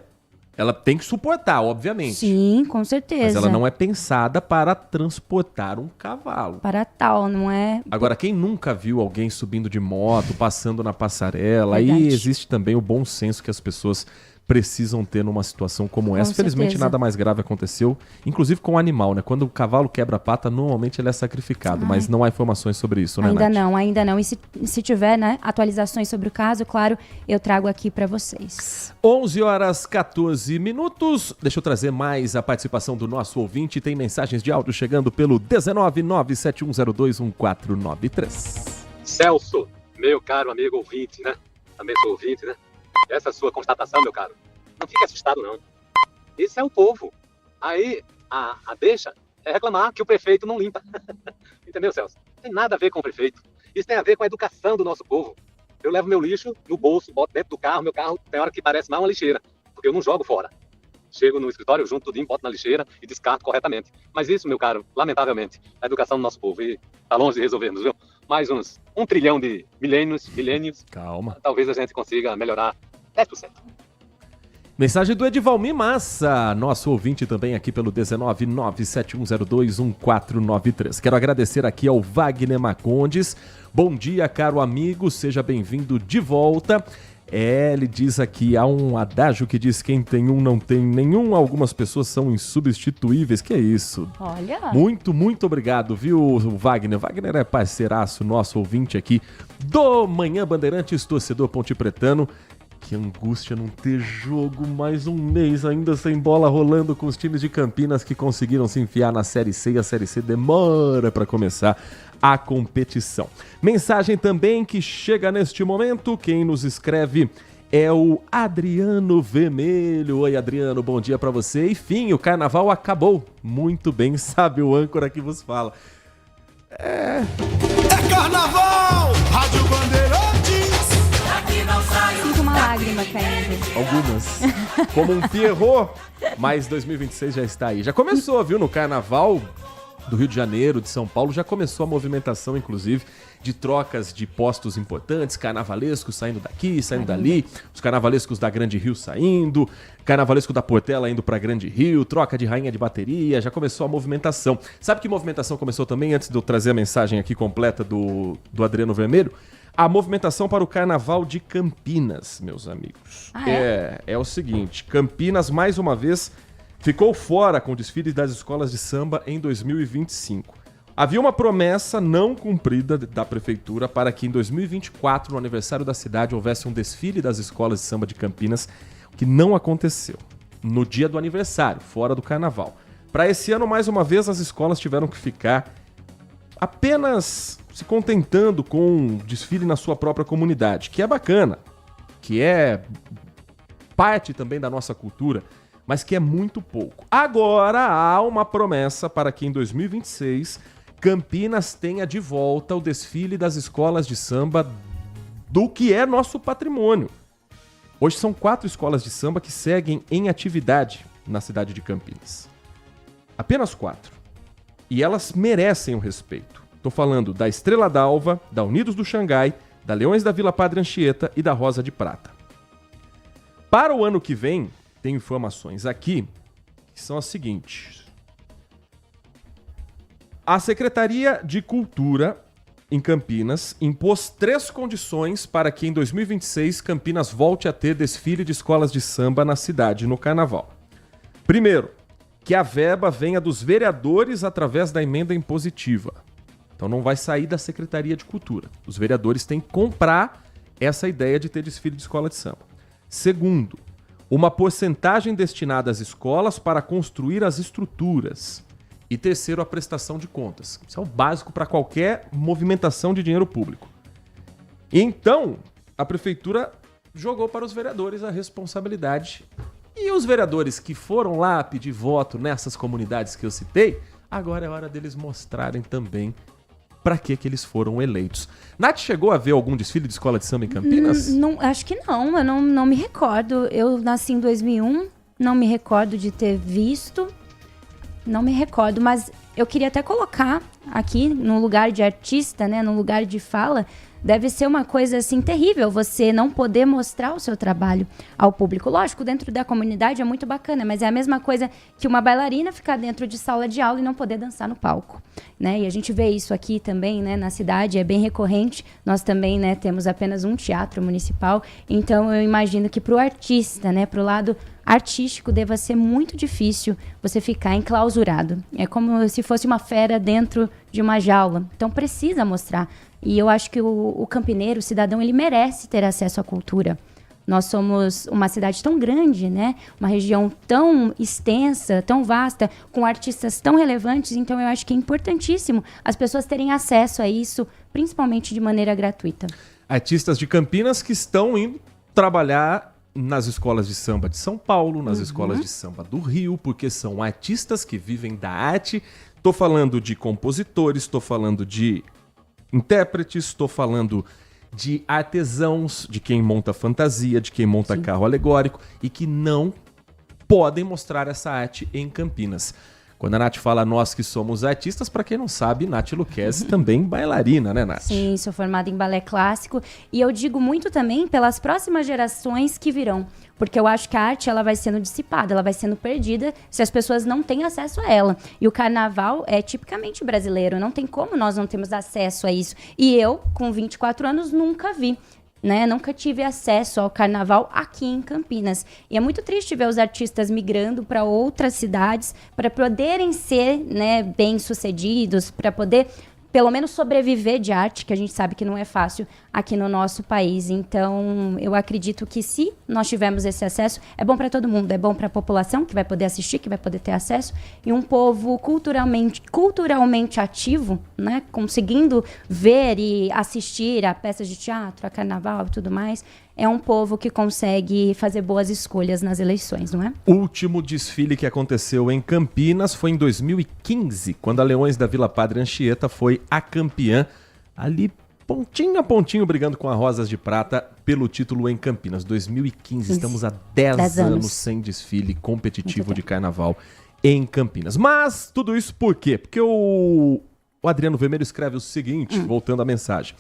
G: Ela tem que suportar, obviamente.
R: Sim, com certeza.
G: Mas ela não é pensada para transportar um cavalo.
R: Para tal, não é?
G: Agora, quem nunca viu alguém subindo de moto, passando na passarela, aí
R: Verdade.
G: existe também o bom senso que as pessoas precisam ter numa situação como essa. Felizmente,
R: certeza.
G: nada mais grave aconteceu, inclusive com o animal, né? Quando o cavalo quebra a pata, normalmente ele é sacrificado, mas não há informações sobre isso, né,
R: Ainda
G: Nath?
R: não, ainda não. E se tiver, né, atualizações sobre o caso, claro, eu trago aqui para vocês.
G: 11h14. Deixa eu trazer mais a participação do nosso ouvinte. Tem mensagens de áudio chegando pelo 19971021493.
A: Celso, meu caro amigo ouvinte, né? Também sou ouvinte, né? Essa sua constatação, meu caro, não fique assustado, não. Esse é o povo. Aí, a deixa é reclamar que o prefeito não limpa. Entendeu, Celso? Não tem nada a ver com o prefeito. Isso tem a ver com a educação do nosso povo. Eu levo meu lixo no bolso, boto dentro do carro, meu carro tem hora que parece mais uma lixeira, porque eu não jogo fora. Chego no escritório, junto tudinho, boto na lixeira e descarto corretamente. Mas isso, meu caro, lamentavelmente, é a educação do nosso povo. E tá longe de resolvermos, viu? Mais uns 1 trilhão de milênios.
G: Calma.
A: Talvez a gente consiga melhorar 10%.
G: Mensagem do Edivalmir Massa, nosso ouvinte também aqui pelo 19971021493. Quero agradecer aqui ao Wagner Macondes. Bom dia, caro amigo, seja bem-vindo de volta. Ele diz aqui, há um adágio que diz quem tem um não tem nenhum, algumas pessoas são insubstituíveis. Que é isso?
R: Olha.
G: Muito obrigado, viu, Wagner? Wagner é parceiraço, nosso ouvinte aqui do Manhã Bandeirantes, torcedor pontepretano. Que angústia não ter jogo mais um mês ainda sem bola rolando com os times de Campinas que conseguiram se enfiar na Série C e a Série C demora para começar a competição. Mensagem também que chega neste momento, quem nos escreve é o Adriano Vermelho. Oi, Adriano, bom dia para você. Enfim, o carnaval acabou. Muito bem, sabe o âncora que vos fala.
B: É carnaval! Rádio Bandeirantes! Aqui não sai
R: Sinto uma lágrima caindo.
G: Algumas. Como um Pierrot. Mas 2026 já está aí. Já começou, viu? No carnaval do Rio de Janeiro, de São Paulo, já começou a movimentação, inclusive, de trocas de postos importantes, carnavalescos saindo daqui, saindo dali, os carnavalescos da Grande Rio saindo, carnavalesco da Portela indo pra Grande Rio, troca de rainha de bateria, já começou a movimentação. Sabe que movimentação começou também, antes de eu trazer a mensagem aqui completa do Adriano Vermelho? A movimentação para o Carnaval de Campinas, meus amigos. É o seguinte, Campinas, mais uma vez, ficou fora com o desfile das escolas de samba em 2025. Havia uma promessa não cumprida da prefeitura para que em 2024, no aniversário da cidade, houvesse um desfile das escolas de samba de Campinas, que não aconteceu. No dia do aniversário, fora do carnaval. Para esse ano, mais uma vez, as escolas tiveram que ficar apenas se contentando com um desfile na sua própria comunidade, que é bacana, que é parte também da nossa cultura, mas que é muito pouco. Agora há uma promessa para que em 2026 Campinas tenha de volta o desfile das escolas de samba do que é nosso patrimônio. Hoje são 4 escolas de samba que seguem em atividade na cidade de Campinas. Apenas 4. E elas merecem o respeito. Estou falando da Estrela d'Alva, da Unidos do Xangai, da Leões da Vila Padre Anchieta e da Rosa de Prata. Para o ano que vem, tem informações aqui que são as seguintes. A Secretaria de Cultura em Campinas impôs 3 condições para que em 2026 Campinas volte a ter desfile de escolas de samba na cidade no Carnaval. Primeiro, que a verba venha dos vereadores através da emenda impositiva. Então não vai sair da Secretaria de Cultura. Os vereadores têm que comprar essa ideia de ter desfile de escola de samba. Segundo, uma porcentagem destinada às escolas para construir as estruturas. E terceiro, a prestação de contas. Isso é o básico para qualquer movimentação de dinheiro público. Então, a prefeitura jogou para os vereadores a responsabilidade. E os vereadores que foram lá pedir voto nessas comunidades que eu citei, agora é hora deles mostrarem também para que eles foram eleitos. Nath, chegou a ver algum desfile de escola de samba em Campinas?
R: Não, acho que não, eu não me recordo. Eu nasci em 2001, não me recordo de ter visto, não me recordo, mas eu queria até colocar aqui, no lugar de artista, né, no lugar de fala, deve ser uma coisa assim terrível você não poder mostrar o seu trabalho ao público. Lógico, dentro da comunidade é muito bacana, mas é a mesma coisa que uma bailarina ficar dentro de sala de aula e não poder dançar no palco, né? E a gente vê isso aqui também, né, na cidade, é bem recorrente. Nós também, né, temos apenas um teatro municipal, então eu imagino que para o artista, né, para o lado artístico, deva ser muito difícil você ficar enclausurado. É como se fosse uma fera dentro de uma jaula. Então precisa mostrar. E eu acho que o campineiro, o cidadão, ele merece ter acesso à cultura. Nós somos uma cidade tão grande, né? Uma região tão extensa, tão vasta, com artistas tão relevantes. Então eu acho que é importantíssimo as pessoas terem acesso a isso, principalmente de maneira gratuita.
G: Artistas de Campinas que estão indo trabalhar nas escolas de samba de São Paulo, nas escolas de samba do Rio, porque são artistas que vivem da arte. Estou falando de compositores, estou falando de intérpretes, estou falando de artesãos, de quem monta fantasia, de quem monta carro alegórico e que não podem mostrar essa arte em Campinas. Quando a Nath fala nós que somos artistas, para quem não sabe, Nath Luquezzi também bailarina, né, Nath?
R: Sim, sou formada em balé clássico e eu digo muito também pelas próximas gerações que virão, porque eu acho que a arte ela vai sendo dissipada, ela vai sendo perdida se as pessoas não têm acesso a ela. E o carnaval é tipicamente brasileiro, não tem como nós não termos acesso a isso. E eu, com 24 anos, nunca vi. Né? Nunca tive acesso ao carnaval aqui em Campinas. E é muito triste ver os artistas migrando para outras cidades para poderem ser, né, bem-sucedidos, para poder pelo menos sobreviver de arte, que a gente sabe que não é fácil aqui no nosso país. Então, eu acredito que se nós tivermos esse acesso, é bom para todo mundo, é bom para a população, que vai poder assistir, que vai poder ter acesso, e um povo culturalmente ativo, né, conseguindo ver e assistir a peças de teatro, a carnaval e tudo mais, é um povo que consegue fazer boas escolhas nas eleições, não é?
G: O último desfile que aconteceu em Campinas foi em 2015, quando a Leões da Vila Padre Anchieta foi a campeã, ali pontinho a pontinho brigando com a Rosas de Prata pelo título em Campinas. 2015, estamos há 10 anos sem desfile competitivo de carnaval em Campinas. Mas tudo isso por quê? Porque o Adriano Vermelho escreve o seguinte, voltando à mensagem.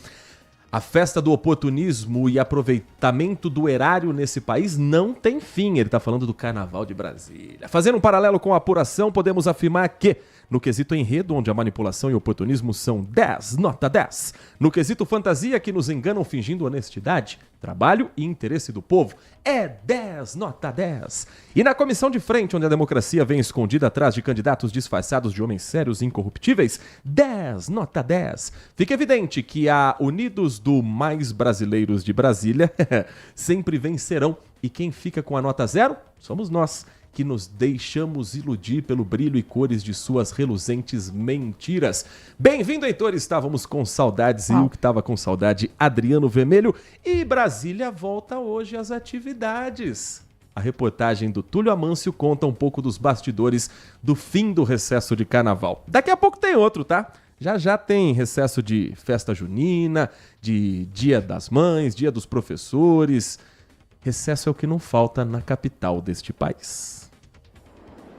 G: A festa do oportunismo e aproveitamento do erário nesse país não tem fim. Ele está falando do Carnaval de Brasília. Fazendo um paralelo com a apuração, podemos afirmar que, no quesito enredo, onde a manipulação e o oportunismo são 10, nota 10. No quesito fantasia, que nos enganam fingindo honestidade, trabalho e interesse do povo, é 10, nota 10. E na comissão de frente, onde a democracia vem escondida atrás de candidatos disfarçados de homens sérios e incorruptíveis, 10, nota 10. Fica evidente que a Unidos do Mais Brasileiros de Brasília sempre vencerão. E quem fica com a nota 0 somos nós, que nos deixamos iludir pelo brilho e cores de suas reluzentes mentiras. Bem-vindo, Heitor! Estávamos com saudades, eu que estava com saudade, Adriano Vermelho. E Brasília volta hoje às atividades. A reportagem do Túlio Amâncio conta um pouco dos bastidores do fim do recesso de carnaval. Daqui a pouco tem outro, tá? Já tem recesso de festa junina, de Dia das Mães, Dia dos Professores. Recesso é o que não falta na capital deste país.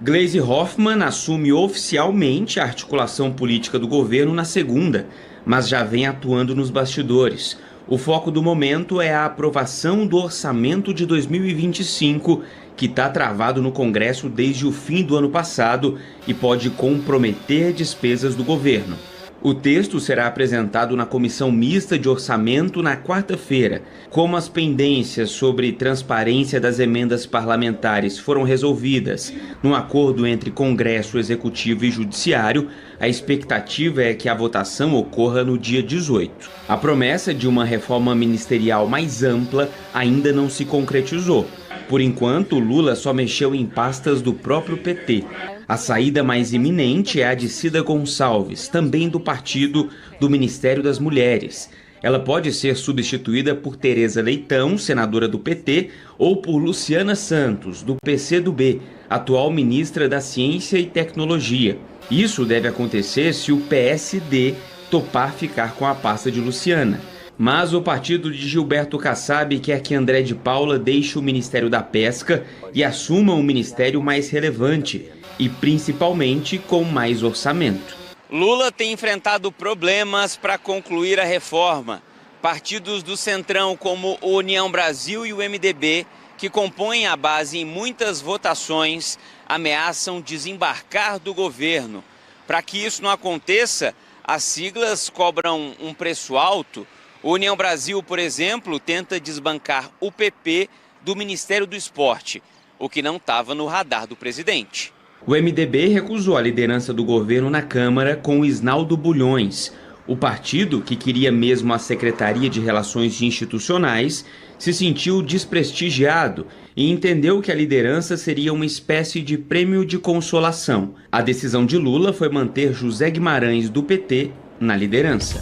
H: Gleisi Hoffmann assume oficialmente a articulação política do governo na segunda, mas já vem atuando nos bastidores. O foco do momento é a aprovação do orçamento de 2025, que está travado no Congresso desde o fim do ano passado e pode comprometer despesas do governo. O texto será apresentado na Comissão Mista de Orçamento na quarta-feira. Como as pendências sobre transparência das emendas parlamentares foram resolvidas num acordo entre Congresso, Executivo e Judiciário, a expectativa é que a votação ocorra no dia 18. A promessa de uma reforma ministerial mais ampla ainda não se concretizou. Por enquanto, Lula só mexeu em pastas do próprio PT. A saída mais iminente é a de Cida Gonçalves, também do partido do Ministério das Mulheres. Ela pode ser substituída por Tereza Leitão, senadora do PT, ou por Luciana Santos, do PCdoB, atual ministra da Ciência e Tecnologia. Isso deve acontecer se o PSD topar ficar com a pasta de Luciana. Mas o partido de Gilberto Kassab quer que André de Paula deixe o Ministério da Pesca e assuma um ministério mais relevante e principalmente com mais orçamento. Lula tem enfrentado problemas para concluir a reforma. Partidos do Centrão como o União Brasil e o MDB, que compõem a base em muitas votações, ameaçam desembarcar do governo. Para que isso não aconteça, as siglas cobram um preço alto. O União Brasil, por exemplo, tenta desbancar o PP do Ministério do Esporte, o que não estava no radar do presidente. O MDB recusou a liderança do governo na Câmara com o Isnaldo Bulhões. O partido, que queria mesmo a Secretaria de Relações Institucionais, se sentiu desprestigiado e entendeu que a liderança seria uma espécie de prêmio de consolação. A decisão de Lula foi manter José Guimarães, do PT, na liderança.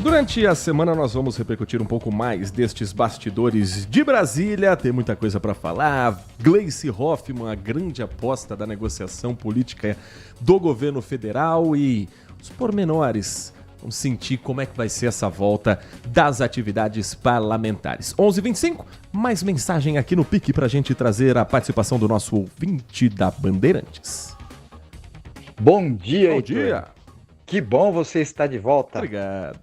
G: Durante a semana nós vamos repercutir um pouco mais destes bastidores de Brasília, tem muita coisa para falar. Gleisi Hoffmann, a grande aposta da negociação política do governo federal e os pormenores. Vamos sentir como é que vai ser essa volta das atividades parlamentares. 11h25, mais mensagem aqui no Pique pra gente trazer a participação do nosso ouvinte da Bandeirantes.
J: Bom dia,
G: Bom
J: Heitor.
G: dia.
J: Que bom você estar de volta.
G: Obrigado.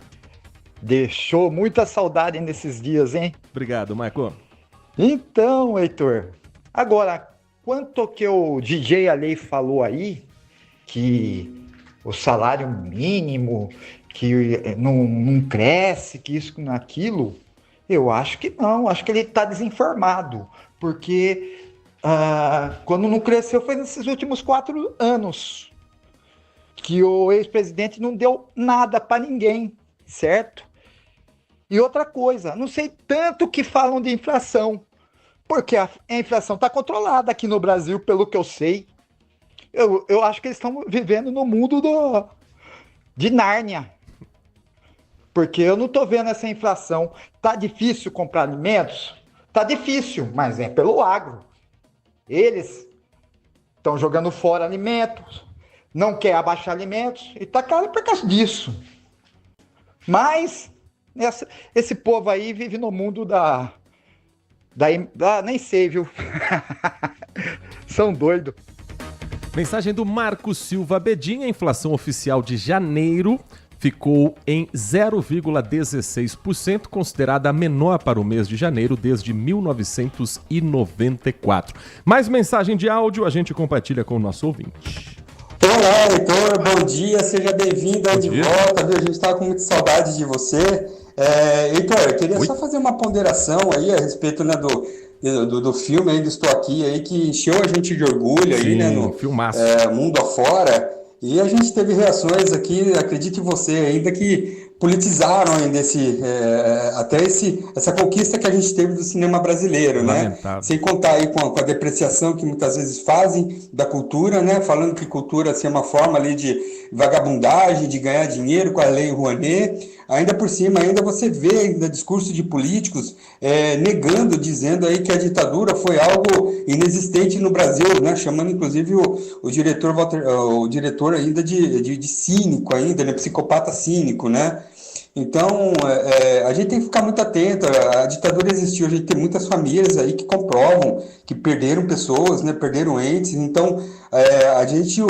J: Deixou muita saudade nesses dias, hein?
G: Obrigado, Marco.
J: Então, Heitor, agora, quanto que o DJ Alei falou aí, que o salário mínimo, que não cresce, que isso, naquilo, eu acho que não, acho que ele está desinformado, porque quando não cresceu foi nesses últimos 4 anos, que o ex-presidente não deu nada para ninguém, certo? E outra coisa, não sei tanto que falam de inflação, porque a inflação está controlada aqui no Brasil, pelo que eu sei. Eu acho que eles estão vivendo no mundo de Nárnia, porque eu não estou vendo essa inflação. Tá difícil comprar alimentos? Tá difícil, mas é pelo agro. Eles estão jogando fora alimentos, não quer abaixar alimentos, e tá caro por causa disso. Mas esse povo aí vive no mundo nem sei, viu? São doidos.
G: Mensagem do Marco Silva Bedin. A inflação oficial de janeiro ficou em 0,16%, considerada a menor para o mês de janeiro desde 1994. Mais mensagem de áudio a gente compartilha com o nosso ouvinte.
K: Olá, Heitor, bom dia, seja bem-vindo de volta, viu? A gente estava com muita saudade de você. Heitor, eu queria só fazer uma ponderação aí a respeito, né, do filme aí do Estou Aqui, aí, que encheu a gente de orgulho. Sim, aí, né, no
G: filmaço.
K: Mundo afora, e a gente teve reações aqui, acredite em você, ainda que politizaram ainda essa conquista que a gente teve do cinema brasileiro, né? Sem contar aí com a depreciação que muitas vezes fazem da cultura, né? Falando que cultura assim, é uma forma ali de vagabundagem, de ganhar dinheiro com a Lei Rouanet. Ainda por cima, ainda você vê ainda discurso de políticos negando, dizendo aí que a ditadura foi algo inexistente no Brasil, né? Chamando inclusive o diretor ainda de cínico ainda, né? Psicopata cínico, né? Então, a gente tem que ficar muito atento. A ditadura existiu, a gente tem muitas famílias aí que comprovam que perderam pessoas, né, perderam entes. Então,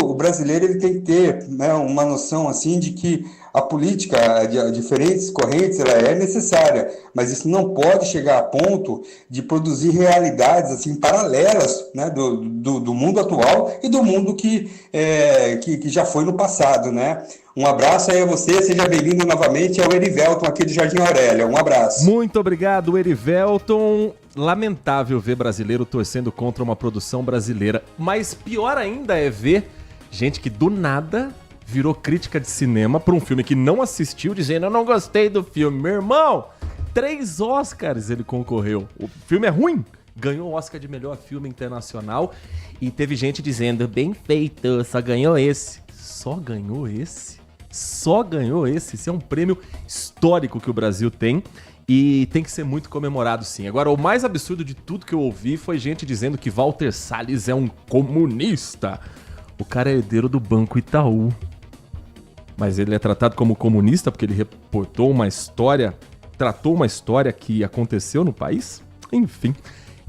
K: o brasileiro, ele tem que ter, né, uma noção assim de que a política, de diferentes correntes, ela é necessária, mas isso não pode chegar a ponto de produzir realidades assim paralelas, né, do mundo atual e do mundo que já foi no passado, né? Um abraço aí a você, seja bem-vindo novamente ao Erivelton aqui do Jardim Aurélia. Um abraço.
G: Muito obrigado, Erivelton. Lamentável ver brasileiro torcendo contra uma produção brasileira, mas pior ainda é ver gente que do nada virou crítica de cinema para um filme que não assistiu, dizendo: eu não gostei do filme. Meu irmão, 3 Oscars ele concorreu. O filme é ruim. Ganhou o Oscar de melhor filme internacional e teve gente dizendo: bem feito, só ganhou esse. Só ganhou esse? Só ganhou esse. Esse é um prêmio histórico que o Brasil tem e tem que ser muito comemorado, sim. Agora, o mais absurdo de tudo que eu ouvi foi gente dizendo que Walter Salles é um comunista. O cara é herdeiro do Banco Itaú. Mas ele é tratado como comunista porque ele tratou uma história que aconteceu no país? Enfim,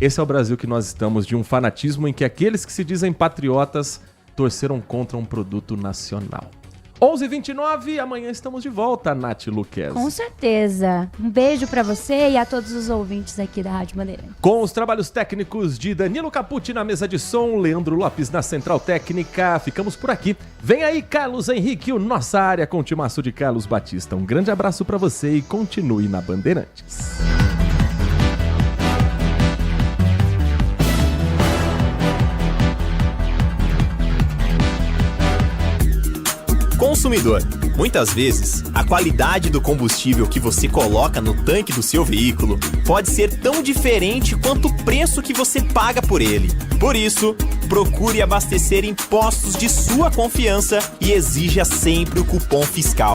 G: esse é o Brasil que nós estamos, de um fanatismo em que aqueles que se dizem patriotas torceram contra um produto nacional. 11h29, amanhã estamos de volta, Nath Luquez.
R: Com certeza. Um beijo pra você e a todos os ouvintes aqui da Rádio Bandeirantes.
G: Com os trabalhos técnicos de Danilo Capucci na mesa de som, Leandro Lopes na central técnica, ficamos por aqui. Vem aí Carlos Henrique, o Nossa Área, com o timaço de Carlos Batista. Um grande abraço pra você e continue na Bandeirantes.
U: Consumidor, muitas vezes, a qualidade do combustível que você coloca no tanque do seu veículo pode ser tão diferente quanto o preço que você paga por ele. Por isso, procure abastecer em postos de sua confiança e exija sempre o cupom fiscal.